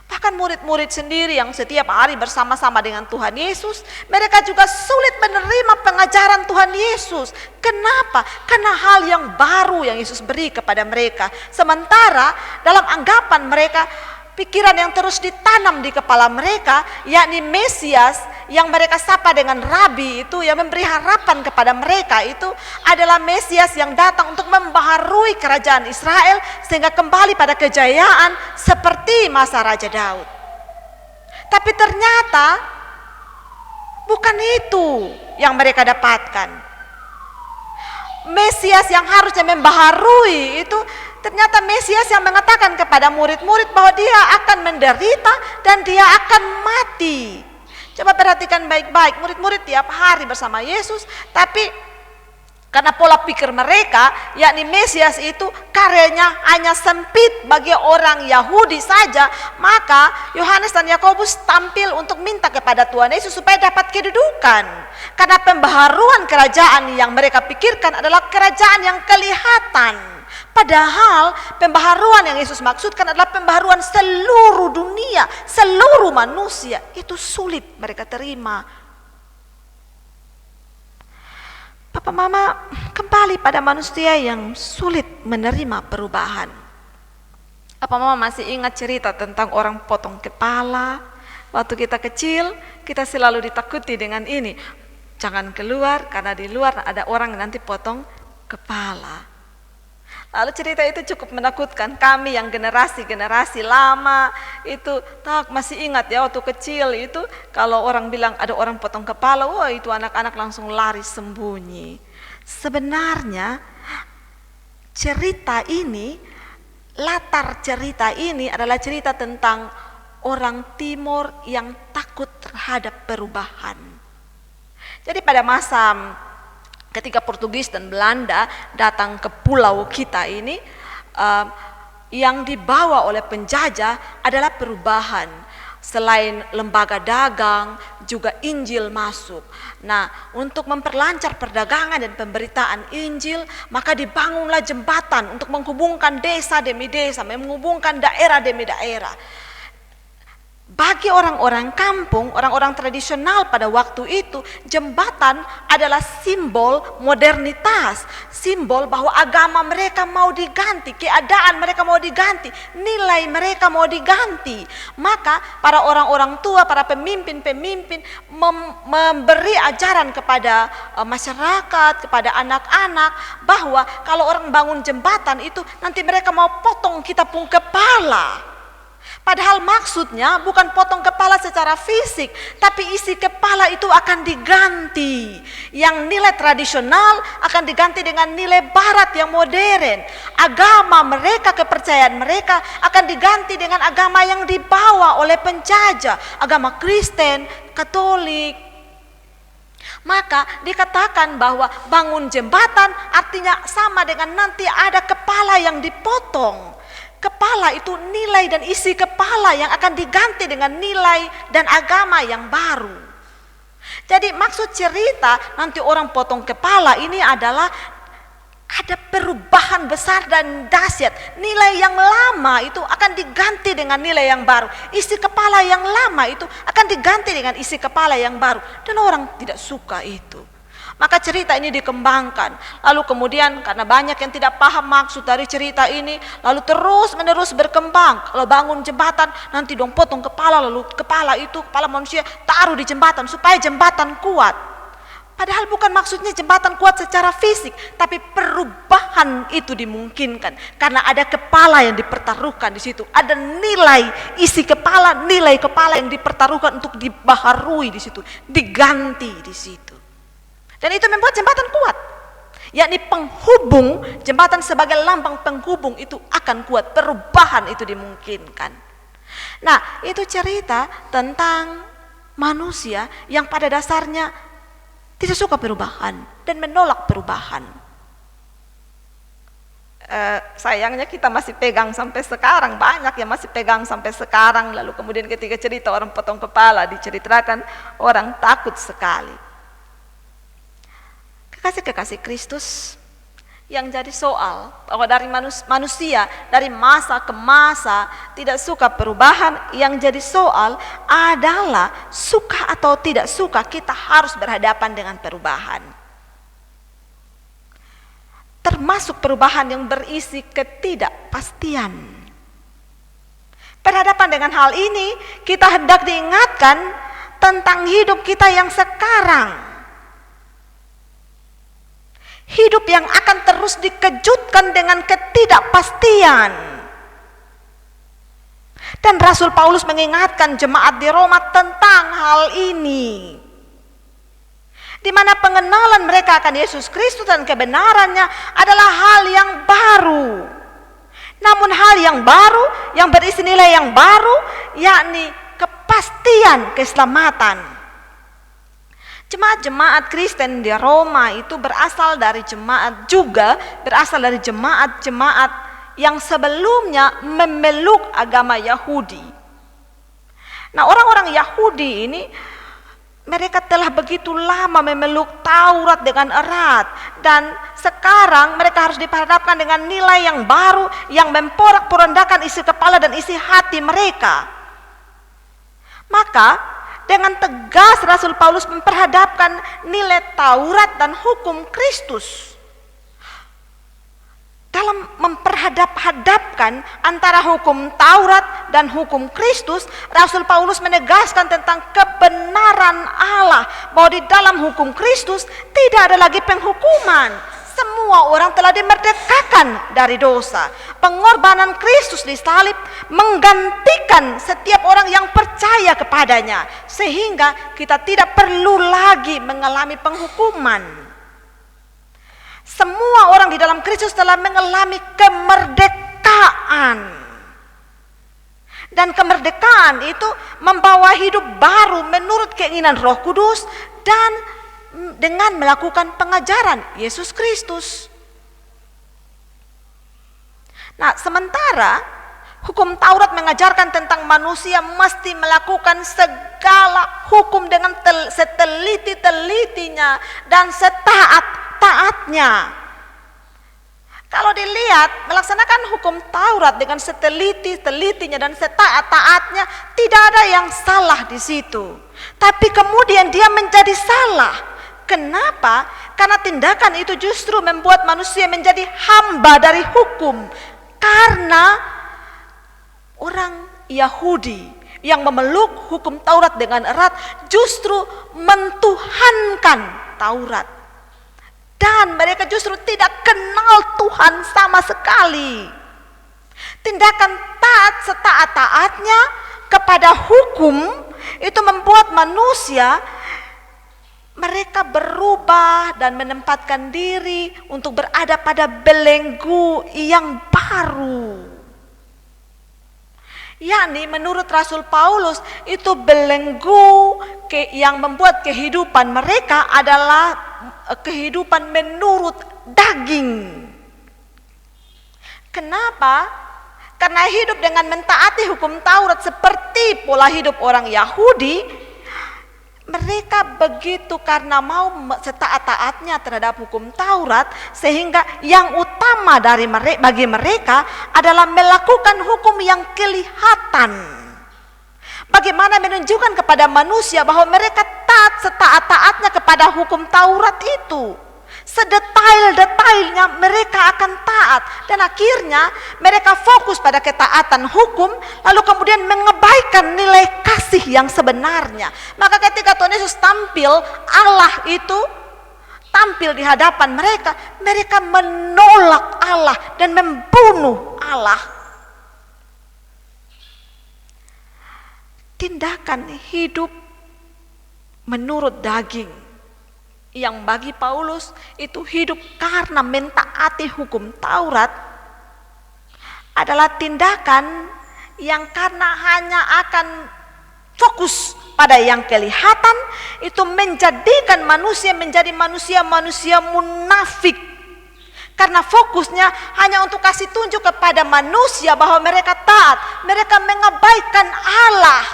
Bahkan murid-murid sendiri yang setiap hari bersama-sama dengan Tuhan Yesus, mereka juga sulit menerima pengajaran Tuhan Yesus. Kenapa? Karena hal yang baru yang Yesus beri kepada mereka. Sementara dalam anggapan mereka, pikiran yang terus ditanam di kepala mereka, yakni Mesias yang mereka sapa dengan Rabi itu, yang memberi harapan kepada mereka itu adalah Mesias yang datang untuk membaharui kerajaan Israel sehingga kembali pada kejayaan seperti masa Raja Daud. Tapi ternyata bukan itu yang mereka dapatkan. Mesias yang harusnya membaharui itu ternyata Mesias yang mengatakan kepada murid-murid bahwa dia akan menderita dan dia akan mati. Coba perhatikan baik-baik, murid-murid tiap hari bersama Yesus, tapi karena pola pikir mereka, yakni Mesias itu karyanya hanya sempit bagi orang Yahudi saja, maka Yohanes dan Yakobus tampil untuk minta kepada Tuhan Yesus supaya dapat kedudukan. Karena pembaharuan kerajaan yang mereka pikirkan adalah kerajaan yang kelihatan. Padahal pembaharuan yang Yesus maksudkan adalah pembaharuan seluruh dunia, seluruh manusia. Itu sulit mereka terima. Papa Mama, kembali pada manusia yang sulit menerima perubahan. Papa Mama masih ingat cerita tentang orang potong kepala? Waktu kita kecil, kita selalu ditakuti dengan ini. Jangan keluar karena di luar ada orang yang nanti potong kepala. Lalu cerita itu cukup menakutkan. Kami yang generasi lama itu masih ingat ya, waktu kecil itu kalau orang bilang ada orang potong kepala, wah itu anak-anak langsung lari sembunyi. Sebenarnya cerita ini, latar cerita ini adalah cerita tentang orang Timur yang takut terhadap perubahan. Jadi pada masa ketika Portugis dan Belanda datang ke pulau kita ini, yang dibawa oleh penjajah adalah perubahan. Selain lembaga dagang, juga Injil masuk. Nah, untuk memperlancar perdagangan dan pemberitaan Injil, maka dibangunlah jembatan untuk menghubungkan desa demi desa, menghubungkan daerah demi daerah. Bagi orang-orang kampung, orang-orang tradisional pada waktu itu, jembatan adalah simbol modernitas, simbol bahwa agama mereka mau diganti, keadaan mereka mau diganti, nilai mereka mau diganti. Maka para orang-orang tua, para pemimpin-pemimpin memberi ajaran kepada masyarakat, kepada anak-anak, bahwa kalau orang bangun jembatan itu nanti mereka mau potong kita pun kepala. Padahal maksudnya bukan potong kepala secara fisik, tapi isi kepala itu akan diganti. Yang nilai tradisional akan diganti dengan nilai barat yang modern. Agama mereka, kepercayaan mereka akan diganti dengan agama yang dibawa oleh penjajah, agama Kristen, Katolik. Maka dikatakan bahwa bangun jembatan artinya sama dengan nanti ada kepala yang dipotong. Kepala itu nilai dan isi kepala yang akan diganti dengan nilai dan agama yang baru. Jadi maksud cerita nanti orang potong kepala ini adalah ada perubahan besar dan dahsyat. Nilai yang lama itu akan diganti dengan nilai yang baru. Isi kepala yang lama itu akan diganti dengan isi kepala yang baru. Dan orang tidak suka itu. Maka cerita ini dikembangkan. Lalu kemudian karena banyak yang tidak paham maksud dari cerita ini, lalu terus menerus berkembang. Kalau bangun jembatan nanti dong potong kepala, lalu kepala manusia taruh di jembatan supaya jembatan kuat. Padahal bukan maksudnya jembatan kuat secara fisik, tapi perubahan itu dimungkinkan karena ada kepala yang dipertaruhkan di situ. Ada nilai isi kepala, nilai kepala yang dipertaruhkan untuk dibaharui di situ, diganti di situ. Dan itu membuat jembatan kuat, yakni penghubung, jembatan sebagai lambang penghubung itu akan kuat, perubahan itu dimungkinkan. Nah, itu cerita tentang manusia yang pada dasarnya tidak suka perubahan dan menolak perubahan. Sayangnya kita masih pegang sampai sekarang, banyak yang masih pegang sampai sekarang. Lalu kemudian ketika cerita orang potong kepala diceritakan, orang takut sekali. Kekasih-kekasih Kristus, yang jadi soal bahwa dari manusia dari masa ke masa tidak suka perubahan, yang jadi soal adalah suka atau tidak suka kita harus berhadapan dengan perubahan. Termasuk perubahan yang berisi ketidakpastian. Berhadapan dengan hal ini, kita hendak diingatkan tentang hidup kita yang sekarang. Hidup yang akan terus dikejutkan dengan ketidakpastian. Dan Rasul Paulus mengingatkan jemaat di Roma tentang hal ini. di mana pengenalan mereka akan Yesus Kristus dan kebenarannya adalah hal yang baru. Namun hal yang baru, yang berisi nilai yang baru, yakni kepastian keselamatan. Jemaat-jemaat Kristen di Roma itu berasal dari jemaat-jemaat yang sebelumnya memeluk agama Yahudi. Nah, orang-orang Yahudi ini mereka telah begitu lama memeluk Taurat dengan erat, dan sekarang mereka harus diperhadapkan dengan nilai yang baru yang memporak-porandakan isi kepala dan isi hati mereka. Maka dengan tegas Rasul Paulus memperhadapkan nilai Taurat dan hukum Kristus. Dalam memperhadap-hadapkan antara hukum Taurat dan hukum Kristus, Rasul Paulus menegaskan tentang kebenaran Allah, bahwa di dalam hukum Kristus tidak ada lagi penghukuman. Semua orang telah dimerdekakan dari dosa. Pengorbanan Kristus di salib menggantikan setiap orang yang percaya kepadanya, sehingga kita tidak perlu lagi mengalami penghukuman. Semua orang di dalam Kristus telah mengalami kemerdekaan. Dan kemerdekaan itu membawa hidup baru menurut keinginan Roh Kudus dan dengan melakukan pengajaran Yesus Kristus. Nah, sementara hukum Taurat mengajarkan tentang manusia mesti melakukan segala hukum dengan seteliti-telitinya dan setaat-taatnya. Kalau dilihat, melaksanakan hukum Taurat dengan seteliti-telitinya dan setaat-taatnya, tidak ada yang salah di situ. Tapi kemudian dia menjadi salah. Kenapa? Karena tindakan itu justru membuat manusia menjadi hamba dari hukum. Karena orang Yahudi yang memeluk hukum Taurat dengan erat justru mentuhankan Taurat. Dan mereka justru tidak kenal Tuhan sama sekali. Tindakan taat setaat-taatnya kepada hukum itu membuat manusia mereka berubah dan menempatkan diri untuk berada pada belenggu yang baru. yakni menurut Rasul Paulus itu belenggu yang membuat kehidupan mereka adalah kehidupan menurut daging. Kenapa? Karena hidup dengan mentaati hukum Taurat seperti pola hidup orang Yahudi, mereka begitu karena mau setaat-taatnya terhadap hukum Taurat, sehingga yang utama bagi mereka adalah melakukan hukum yang kelihatan. Bagaimana menunjukkan kepada manusia bahwa mereka taat setaat-taatnya kepada hukum Taurat itu. Sedetail-detailnya mereka akan taat, dan akhirnya mereka fokus pada ketaatan hukum, lalu kemudian mengabaikan nilai kasih yang sebenarnya. Maka ketika Tuhan Yesus tampil, Allah itu tampil di hadapan mereka, mereka menolak Allah dan membunuh Allah. Tindakan hidup menurut daging yang bagi Paulus itu hidup karena mentaati hukum Taurat adalah tindakan yang karena hanya akan fokus pada yang kelihatan, itu menjadikan manusia menjadi manusia munafik. Karena fokusnya hanya untuk kasih tunjuk kepada manusia bahwa mereka taat, mereka mengabaikan Allah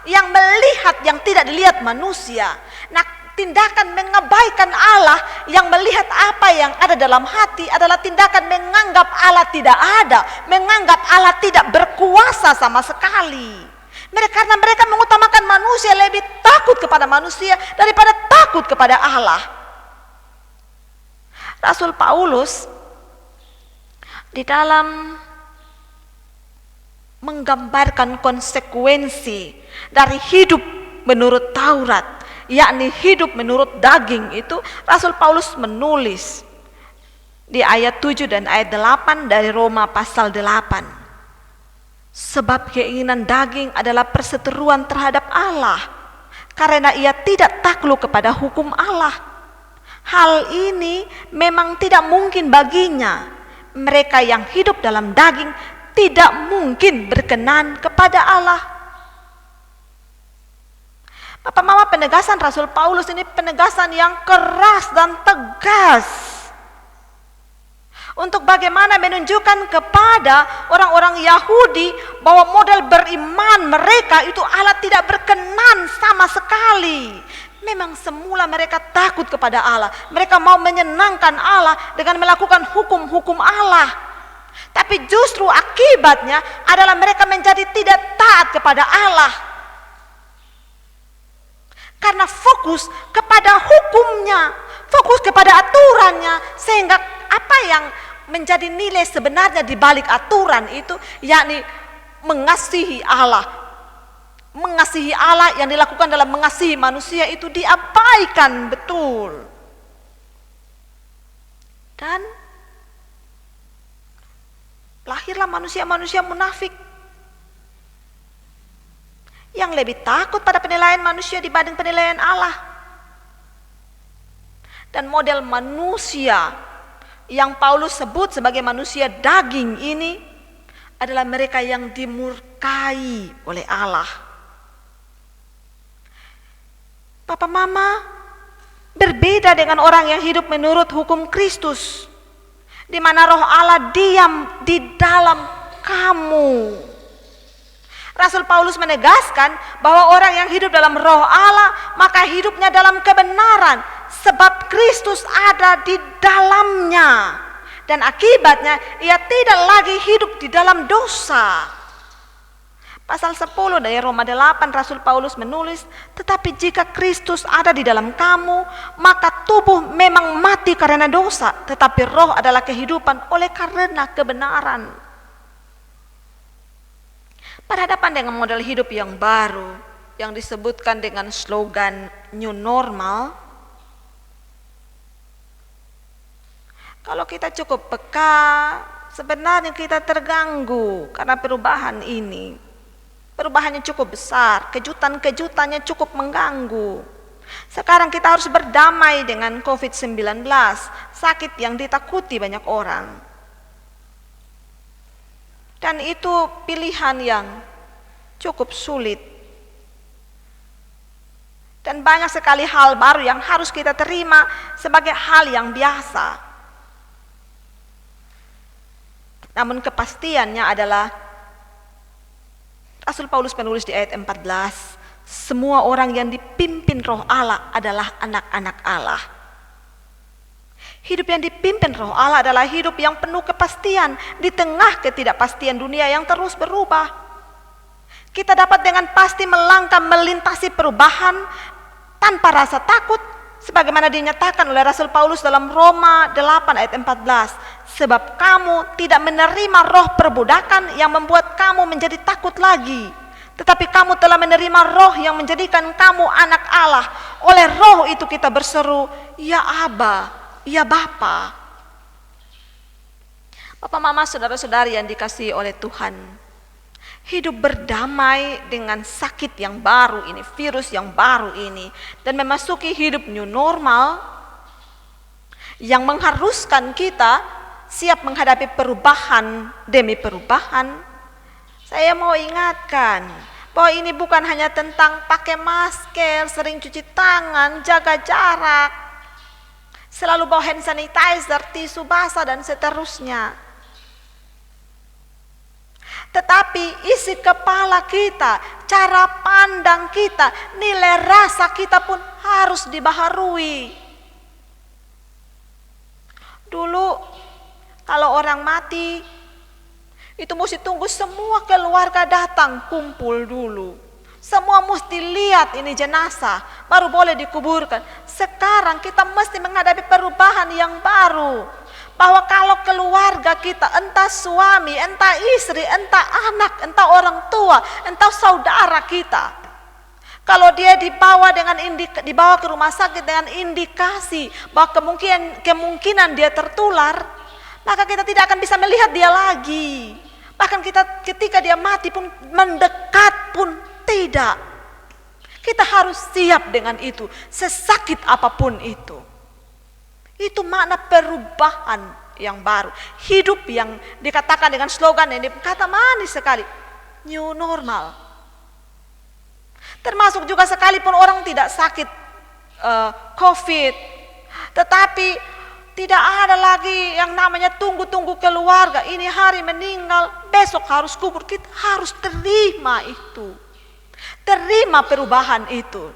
yang melihat yang tidak dilihat manusia. Nah, tindakan mengabaikan Allah yang melihat apa yang ada dalam hati adalah tindakan menganggap Allah tidak ada, menganggap Allah tidak berkuasa sama sekali. Karena mereka mengutamakan manusia, lebih takut kepada manusia daripada takut kepada Allah. Rasul Paulus di dalam menggambarkan konsekuensi dari hidup menurut Taurat, yakni hidup menurut daging itu, Rasul Paulus menulis di ayat 7 dan ayat 8 dari Roma pasal 8. Sebab keinginan daging adalah perseteruan terhadap Allah, karena ia tidak takluk kepada hukum Allah. hal ini memang tidak mungkin baginya. Mereka yang hidup dalam daging tidak mungkin berkenan kepada Allah. Bapak Mama, penegasan Rasul Paulus ini penegasan yang keras dan tegas untuk bagaimana menunjukkan kepada orang-orang Yahudi bahwa model beriman mereka itu Allah tidak berkenan sama sekali. Memang semula mereka takut kepada Allah, mereka mau menyenangkan Allah dengan melakukan hukum-hukum Allah. Tapi justru akibatnya adalah mereka menjadi tidak taat kepada Allah. Karena fokus kepada hukumnya, fokus kepada aturannya, sehingga apa yang menjadi nilai sebenarnya di balik aturan itu, yakni mengasihi Allah. Mengasihi Allah yang dilakukan dalam mengasihi manusia itu diabaikan betul. Dan lahirlah manusia-manusia munafik yang lebih takut pada penilaian manusia dibanding penilaian Allah. Dan model manusia yang Paulus sebut sebagai manusia daging ini adalah mereka yang dimurkai oleh Allah. Papa Mama, berbeda dengan orang yang hidup menurut hukum Kristus, di mana roh Allah diam di dalam kamu. Rasul Paulus menegaskan bahwa orang yang hidup dalam roh Allah maka hidupnya dalam kebenaran, sebab Kristus ada di dalamnya, dan akibatnya ia tidak lagi hidup di dalam dosa. Pasal 10 dari Roma 8 Rasul Paulus menulis, tetapi jika Kristus ada di dalam kamu, maka tubuh memang mati karena dosa, tetapi roh adalah kehidupan oleh karena kebenaran. Berhadapan dengan model hidup yang baru yang disebutkan dengan slogan New Normal, kalau kita cukup peka, sebenarnya kita terganggu karena perubahan ini. Perubahannya cukup besar, kejutan-kejutannya cukup mengganggu. Sekarang kita harus berdamai dengan COVID-19, sakit yang ditakuti banyak orang. Dan itu pilihan yang cukup sulit. Dan banyak sekali hal baru yang harus kita terima sebagai hal yang biasa. Namun kepastiannya adalah, Rasul Paulus penulis di ayat 14, semua orang yang dipimpin roh Allah adalah anak-anak Allah. Hidup yang dipimpin roh Allah adalah hidup yang penuh kepastian di tengah ketidakpastian dunia yang terus berubah. Kita dapat dengan pasti melangkah melintasi perubahan tanpa rasa takut, sebagaimana dinyatakan oleh Rasul Paulus dalam Roma 8 ayat 14. Sebab kamu tidak menerima roh perbudakan yang membuat kamu menjadi takut lagi, tetapi kamu telah menerima roh yang menjadikan kamu anak Allah. Oleh roh itu kita berseru, ya Aba, ya Bapa. Bapak, Mama, saudara-saudari yang dikasihi oleh Tuhan, hidup berdamai dengan sakit yang baru ini, virus yang baru ini, dan memasuki hidup new normal yang mengharuskan kita siap menghadapi perubahan demi perubahan. Saya mau ingatkan bahwa ini bukan hanya tentang pakai masker, sering cuci tangan, jaga jarak, selalu bawa hand sanitizer, tisu basah, dan seterusnya. Tetapi isi kepala kita, cara pandang kita, nilai rasa kita pun harus dibaharui. Dulu kalau orang mati, itu mesti tunggu semua keluarga datang kumpul dulu. Semua mesti lihat ini jenazah, baru boleh dikuburkan. Sekarang kita mesti menghadapi perubahan yang baru. Bahwa kalau keluarga kita, entah suami, entah istri, entah anak, entah orang tua, entah saudara kita, kalau dia dibawa ke rumah sakit dengan indikasi bahwa kemungkinan dia tertular, maka kita tidak akan bisa melihat dia lagi. Bahkan ketika dia mati pun, mendekat pun tidak. Kita harus siap dengan itu, sesakit apapun itu. Itu makna perubahan yang baru. Hidup yang dikatakan dengan slogan ini, kata manis sekali, new normal. Termasuk juga sekalipun orang tidak sakit COVID, tetapi tidak ada lagi yang namanya tunggu-tunggu keluarga. Ini hari meninggal, besok harus kubur. Kita harus terima itu. Terima perubahan itu.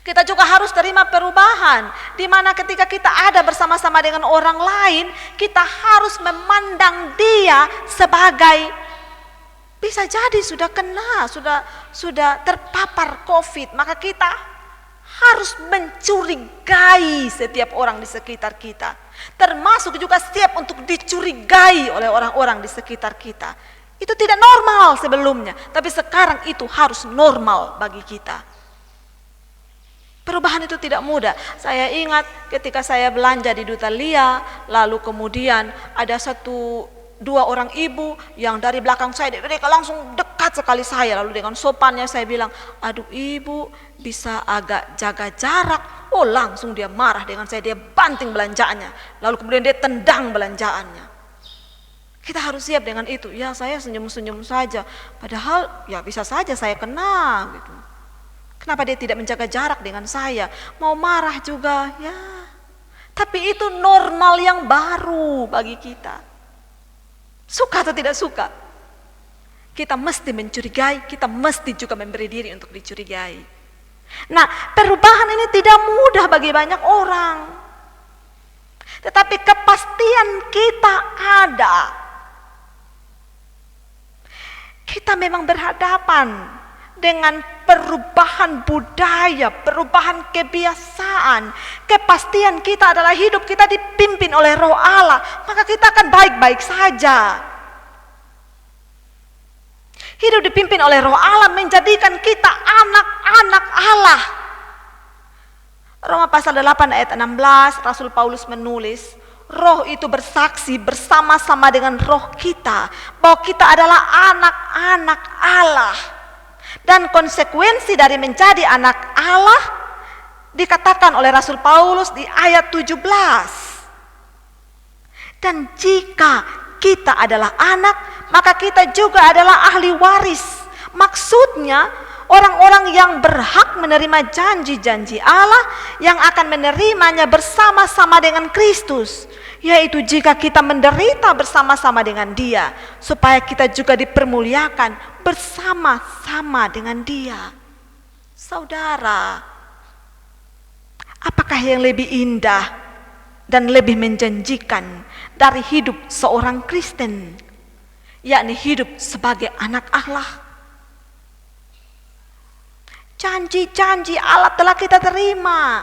Kita juga harus terima perubahan, di mana ketika kita ada bersama-sama dengan orang lain, kita harus memandang dia sebagai, bisa jadi sudah kena, sudah terpapar COVID, maka kita harus mencurigai setiap orang di sekitar kita, termasuk juga siap untuk dicurigai oleh orang-orang di sekitar kita. Itu tidak normal sebelumnya, tapi sekarang itu harus normal bagi kita. Perubahan itu tidak mudah. Saya ingat ketika saya belanja di Duta Lia, lalu kemudian ada dua orang ibu yang dari belakang saya, mereka langsung dekat sekali saya, lalu dengan sopannya saya bilang, aduh ibu bisa agak jaga jarak. Oh langsung dia marah dengan saya, dia banting belanjaannya, lalu kemudian dia tendang belanjaannya. Kita harus siap dengan itu. Ya saya senyum-senyum saja, padahal ya bisa saja saya kena gitu. Kenapa dia tidak menjaga jarak dengan saya? Mau marah juga, ya. Tapi itu normal yang baru bagi kita. Suka atau tidak suka? Kita mesti mencurigai, kita mesti juga memberi diri untuk dicurigai. Nah, perubahan ini tidak mudah bagi banyak orang. Tetapi kepastian kita ada. Kita memang berhadapan dengan perubahan budaya, perubahan kebiasaan. Kepastian kita adalah hidup kita dipimpin oleh Roh Allah, maka kita akan baik-baik saja. Hidup dipimpin oleh Roh Allah menjadikan kita anak-anak Allah. Roma pasal 8 ayat 16, Rasul Paulus menulis, Roh itu bersaksi bersama-sama dengan roh kita bahwa kita adalah anak-anak Allah. Dan konsekuensi dari menjadi anak Allah dikatakan oleh Rasul Paulus di ayat 17. Dan jika kita adalah anak, maka kita juga adalah ahli waris. Maksudnya orang-orang yang berhak menerima janji-janji Allah yang akan menerimanya bersama-sama dengan Kristus. Yaitu jika kita menderita bersama-sama dengan Dia, supaya kita juga dipermuliakan bersama-sama dengan Dia. Saudara, apakah yang lebih indah dan lebih menjanjikan dari hidup seorang Kristen, yakni hidup sebagai anak Allah? Janji-janji Allah telah kita terima.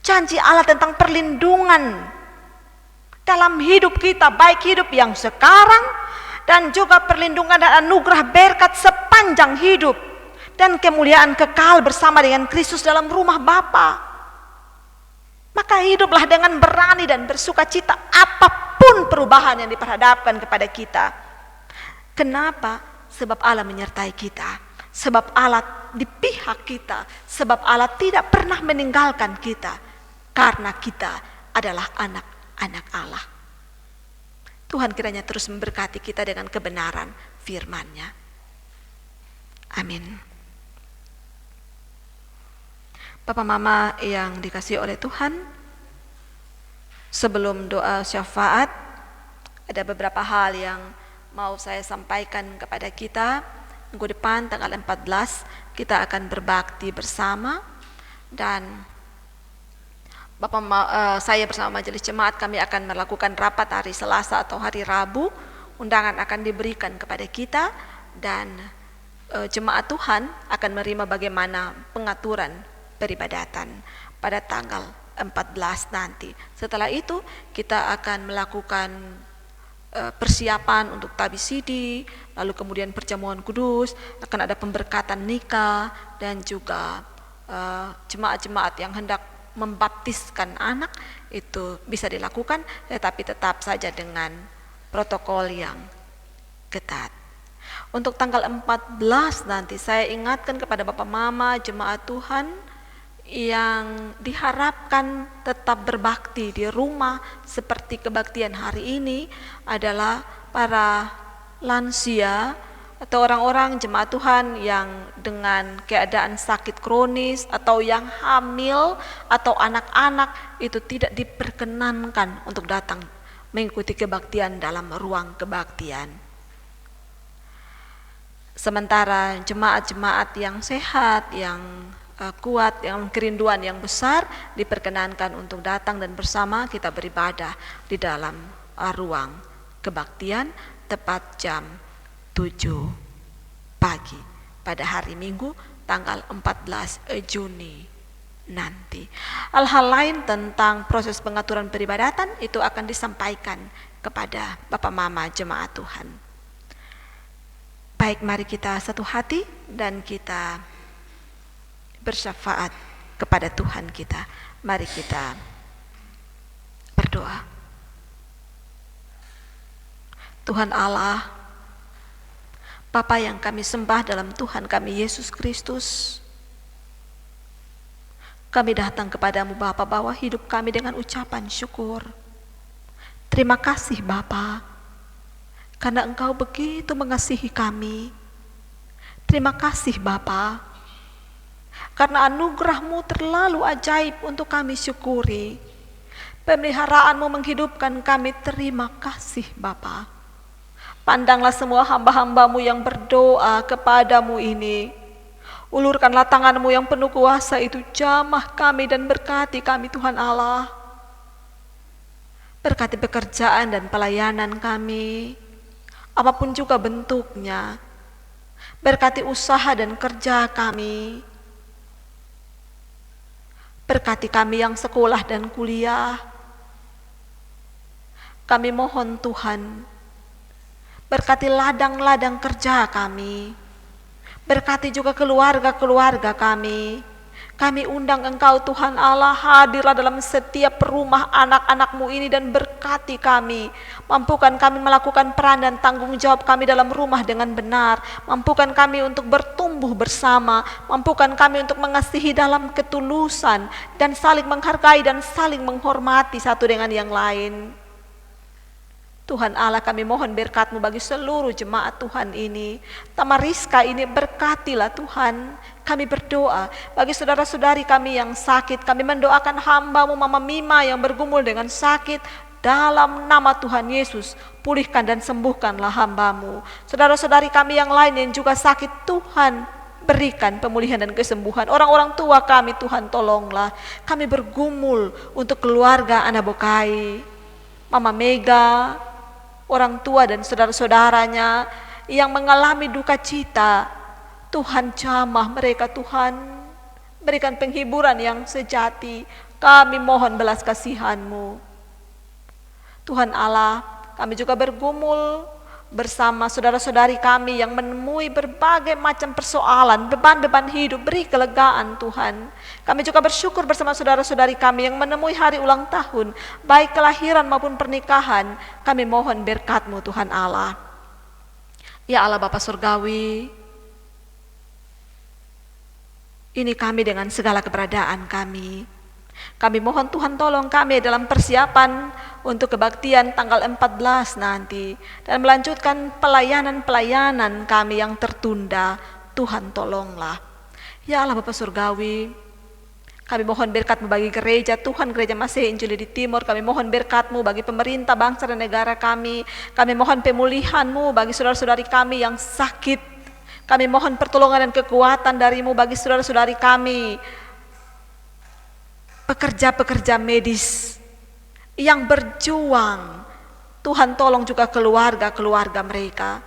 Janji Allah tentang perlindungan dalam hidup kita, baik hidup yang sekarang dan juga perlindungan dan anugerah berkat sepanjang hidup dan kemuliaan kekal bersama dengan Kristus dalam rumah Bapa. Maka hiduplah dengan berani dan bersukacita apapun perubahan yang diperhadapkan kepada kita. Kenapa? Sebab Allah menyertai kita, sebab Allah di pihak kita, sebab Allah tidak pernah meninggalkan kita, karena kita adalah anak-anak Allah. Tuhan kiranya terus memberkati kita dengan kebenaran firman-Nya. Amin. Papa Mama yang dikasihi oleh Tuhan, sebelum doa syafaat, ada beberapa hal yang mau saya sampaikan kepada kita. Minggu depan tanggal 14 kita akan berbakti bersama, dan saya bersama Majelis Jemaat kami akan melakukan rapat hari Selasa atau hari Rabu. Undangan akan diberikan kepada kita, dan jemaat Tuhan akan menerima bagaimana pengaturan peribadatan pada tanggal 14 nanti. Setelah itu kita akan melakukan persiapan untuk tabisidi, lalu kemudian perjamuan kudus, akan ada pemberkatan nikah, dan juga jemaat-jemaat yang hendak membaptiskan anak itu bisa dilakukan, tetapi tetap saja dengan protokol yang ketat. Untuk tanggal 14 nanti saya ingatkan kepada Bapak Mama jemaat Tuhan yang diharapkan tetap berbakti di rumah seperti kebaktian hari ini adalah para lansia atau orang-orang jemaat Tuhan yang dengan keadaan sakit kronis atau yang hamil atau anak-anak itu tidak diperkenankan untuk datang mengikuti kebaktian dalam ruang kebaktian. Sementara jemaat-jemaat yang sehat, yang kuat, yang kerinduan yang besar diperkenankan untuk datang dan bersama kita beribadah di dalam ruang kebaktian tepat jam 7 pagi pada hari Minggu tanggal 14 Juni nanti. Hal-hal lain tentang proses pengaturan peribadatan itu akan disampaikan kepada Bapak Mama jemaat Tuhan. Baik, mari kita satu hati dan kita bersyafaat kepada Tuhan kita. Mari kita berdoa. Tuhan Allah, Bapa yang kami sembah dalam Tuhan kami Yesus Kristus, kami datang kepadamu Bapa, bawa hidup kami dengan ucapan syukur. Terima kasih Bapa, karena Engkau begitu mengasihi kami. Terima kasih Bapa, karena anugerah-Mu terlalu ajaib untuk kami syukuri. Pemeliharaan-Mu menghidupkan kami, terima kasih Bapa. Pandanglah semua hamba-hamba-Mu yang berdoa kepadamu ini. Ulurkanlah tangan-Mu yang penuh kuasa itu, jamah kami dan berkati kami Tuhan Allah. Berkati pekerjaan dan pelayanan kami, apapun juga bentuknya. Berkati usaha dan kerja kami. Berkati kami yang sekolah dan kuliah. Kami mohon Tuhan, berkati ladang-ladang kerja kami. Berkati juga keluarga-keluarga kami. Kami undang Engkau Tuhan Allah, hadirlah dalam setiap rumah anak-anak-Mu ini dan berkati kami. Mampukan kami melakukan peran dan tanggung jawab kami dalam rumah dengan benar. Mampukan kami untuk bertumbuh bersama. Mampukan kami untuk mengasihi dalam ketulusan dan saling menghargai dan saling menghormati satu dengan yang lain. Tuhan Allah, kami mohon berkat-Mu bagi seluruh jemaat Tuhan ini. Tamariska ini berkatilah Tuhan. Kami berdoa bagi saudara-saudari kami yang sakit. Kami mendoakan hamba-Mu Mama Mima yang bergumul dengan sakit. Dalam nama Tuhan Yesus, pulihkan dan sembuhkanlah hamba-Mu. Saudara-saudari kami yang lain yang juga sakit, Tuhan berikan pemulihan dan kesembuhan. Orang-orang tua kami, Tuhan tolonglah. Kami bergumul untuk keluarga Anabokai, Mama Mega, orang tua dan saudara-saudaranya yang mengalami duka cita. Tuhan jamah mereka, Tuhan berikan penghiburan yang sejati. Kami mohon belas kasihan-Mu Tuhan Allah. Kami juga bergumul bersama saudara-saudari kami yang menemui berbagai macam persoalan, beban-beban hidup. Beri kelegaan Tuhan. Kami juga bersyukur bersama saudara-saudari kami yang menemui hari ulang tahun, baik kelahiran maupun pernikahan. Kami mohon berkat-Mu Tuhan Allah. Ya Allah Bapa Surgawi, ini kami dengan segala keberadaan kami. Kami mohon Tuhan tolong kami dalam persiapan untuk kebaktian tanggal 14 nanti dan melanjutkan pelayanan-pelayanan kami yang tertunda. Tuhan tolonglah. Ya Allah Bapa Surgawi, kami mohon berkat-Mu bagi gereja Tuhan, gereja Masih Injili di Timur. Kami mohon berkat-Mu bagi pemerintah, bangsa dan negara kami. Kami mohon pemulihan-Mu bagi saudara-saudari kami yang sakit. Kami mohon pertolongan dan kekuatan dari-Mu bagi saudara-saudari kami, pekerja-pekerja medis yang berjuang. Tuhan tolong juga keluarga-keluarga mereka.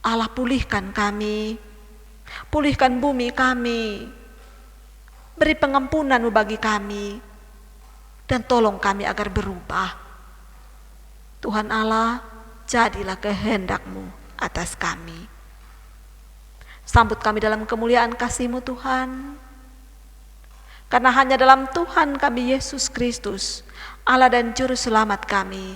Allah pulihkan kami, pulihkan bumi kami, beri pengampunan-Mu bagi kami, dan tolong kami agar berubah. Tuhan Allah, jadilah kehendak-Mu atas kami. Sambut kami dalam kemuliaan kasih-Mu Tuhan. Karena hanya dalam Tuhan kami Yesus Kristus, Allah dan Juru Selamat kami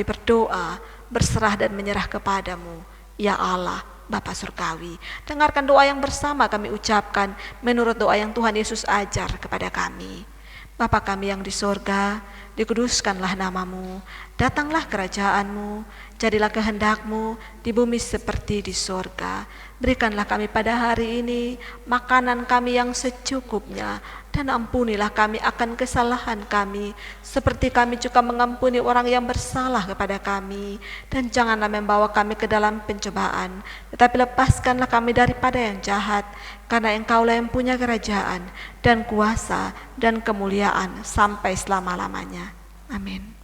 berdoa, berserah dan menyerah kepadamu, ya Allah, Bapa Surgawi. Dengarkan doa yang bersama kami ucapkan menurut doa yang Tuhan Yesus ajar kepada kami. Bapa kami yang di sorga, dikuduskanlah namamu, datanglah kerajaanmu, jadilah kehendakmu di bumi seperti di sorga. Berikanlah kami pada hari ini makanan kami yang secukupnya, dan ampunilah kami akan kesalahan kami, seperti kami juga mengampuni orang yang bersalah kepada kami. Dan janganlah membawa kami ke dalam pencobaan, tetapi lepaskanlah kami daripada yang jahat, karena Engkaulah yang punya kerajaan, dan kuasa, dan kemuliaan sampai selama-lamanya. Amin.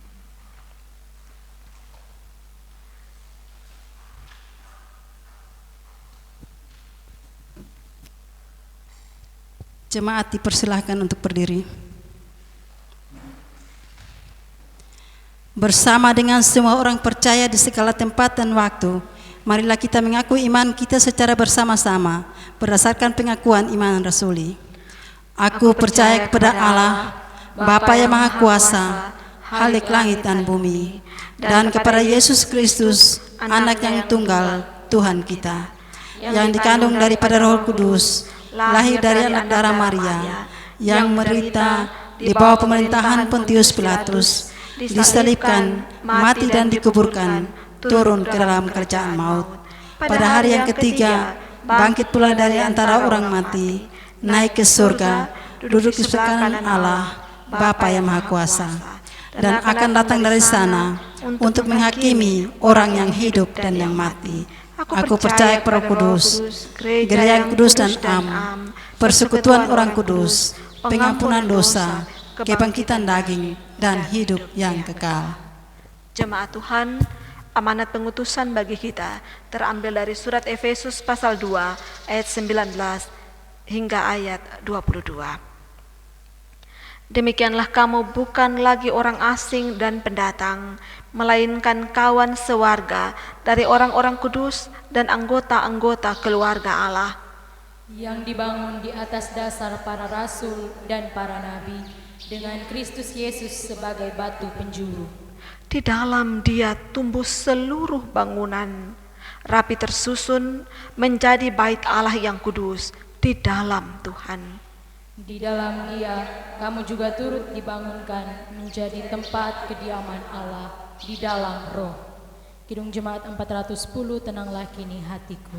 Jemaat dipersilahkan untuk berdiri. Bersama dengan semua orang percaya di segala tempat dan waktu, marilah kita mengakui iman kita secara bersama-sama berdasarkan pengakuan iman rasuli. Aku percaya kepada Allah, Bapa yang Maha Kuasa, Khalik langit dan bumi, dan kepada Yesus Kristus, Anak yang tunggal, Tuhan kita, yang dikandung daripada Roh Kudus, lahir dari anak darah Maria, yang menderita di bawah pemerintahan Pontius Pilatus, disalibkan, mati dan dikuburkan, turun ke dalam kerajaan maut. Pada hari yang ketiga, bangkit pula dari antara orang mati, naik ke surga, duduk di sebelah kanan Allah, Bapa yang Maha Kuasa, dan akan datang dari sana untuk menghakimi orang yang hidup dan yang mati. Aku percaya kepada Roh Kudus, gereja yang kudus dan am, persekutuan orang kudus, pengampunan dosa, kebangkitan daging, dan hidup yang kekal. Jemaat Tuhan, amanat pengutusan bagi kita terambil dari surat Efesus pasal 2 ayat 19 hingga ayat 22. Demikianlah kamu bukan lagi orang asing dan pendatang, melainkan kawan sewarga dari orang-orang kudus dan anggota-anggota keluarga Allah, yang dibangun di atas dasar para rasul dan para nabi, dengan Kristus Yesus sebagai batu penjuru. Di dalam Dia tumbuh seluruh bangunan, rapi tersusun menjadi bait Allah yang kudus di dalam Tuhan. Di dalam Dia, kamu juga turut dibangunkan menjadi tempat kediaman Allah di dalam Roh. Kidung Jemaat 410, tenanglah kini hatiku.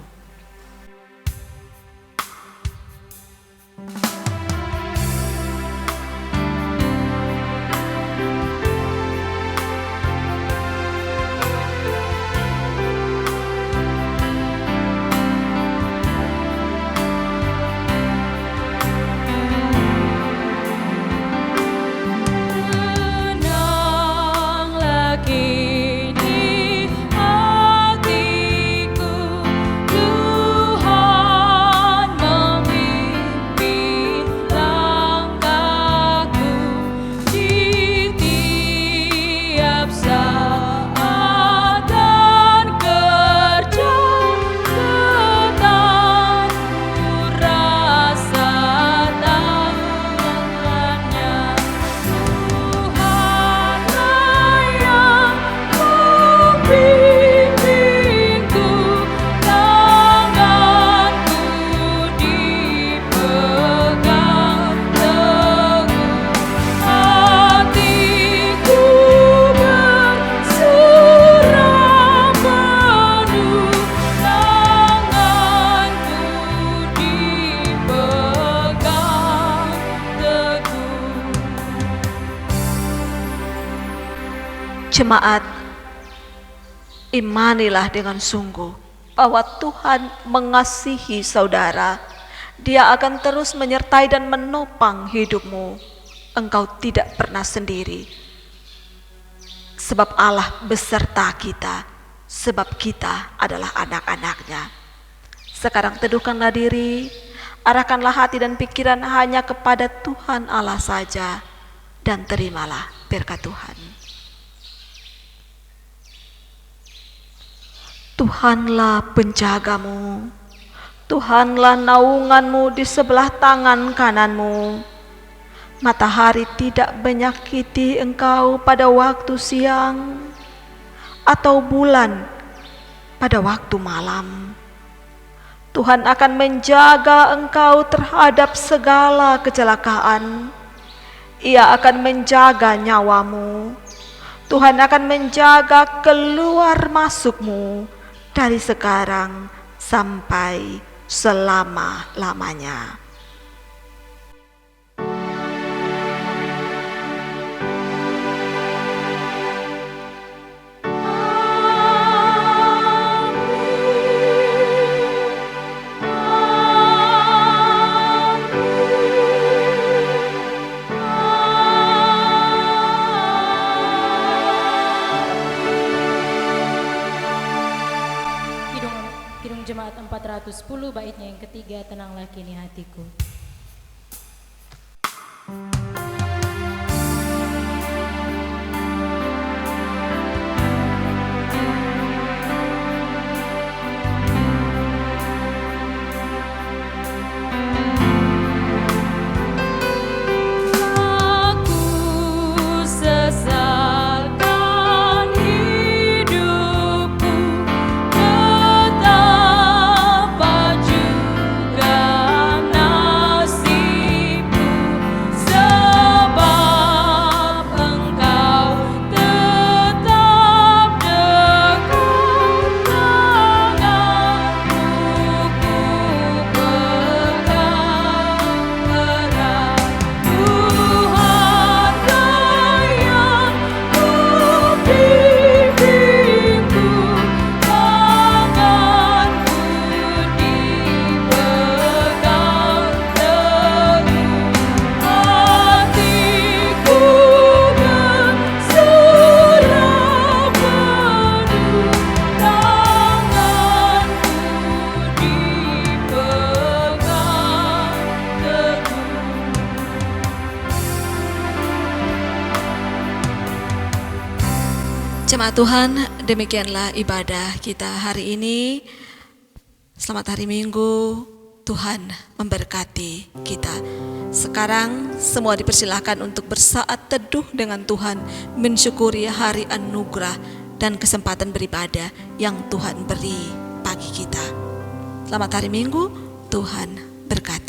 Jemaat, imanilah dengan sungguh bahwa Tuhan mengasihi saudara. Dia akan terus menyertai dan menopang hidupmu. Engkau tidak pernah sendiri, sebab Allah beserta kita, sebab kita adalah anak-anak-Nya. Sekarang teduhkanlah diri, arahkanlah hati dan pikiran hanya kepada Tuhan Allah saja, dan terimalah berkat Tuhan. Tuhanlah penjagamu, Tuhanlah naunganmu di sebelah tangan kananmu. Matahari tidak menyakiti engkau pada waktu siang, atau bulan pada waktu malam. Tuhan akan menjaga engkau terhadap segala kecelakaan. Ia akan menjaga nyawamu. Tuhan akan menjaga keluar masukmu dari sekarang sampai selama-lamanya. Kidung Jemaat 410 baitnya yang ketiga, tenanglah kini hatiku. Jemaat Tuhan, demikianlah ibadah kita hari ini. Selamat hari Minggu, Tuhan memberkati kita. Sekarang semua dipersilahkan untuk bersaat teduh dengan Tuhan, mensyukuri hari anugerah dan kesempatan beribadah yang Tuhan beri bagi kita. Selamat hari Minggu, Tuhan berkati.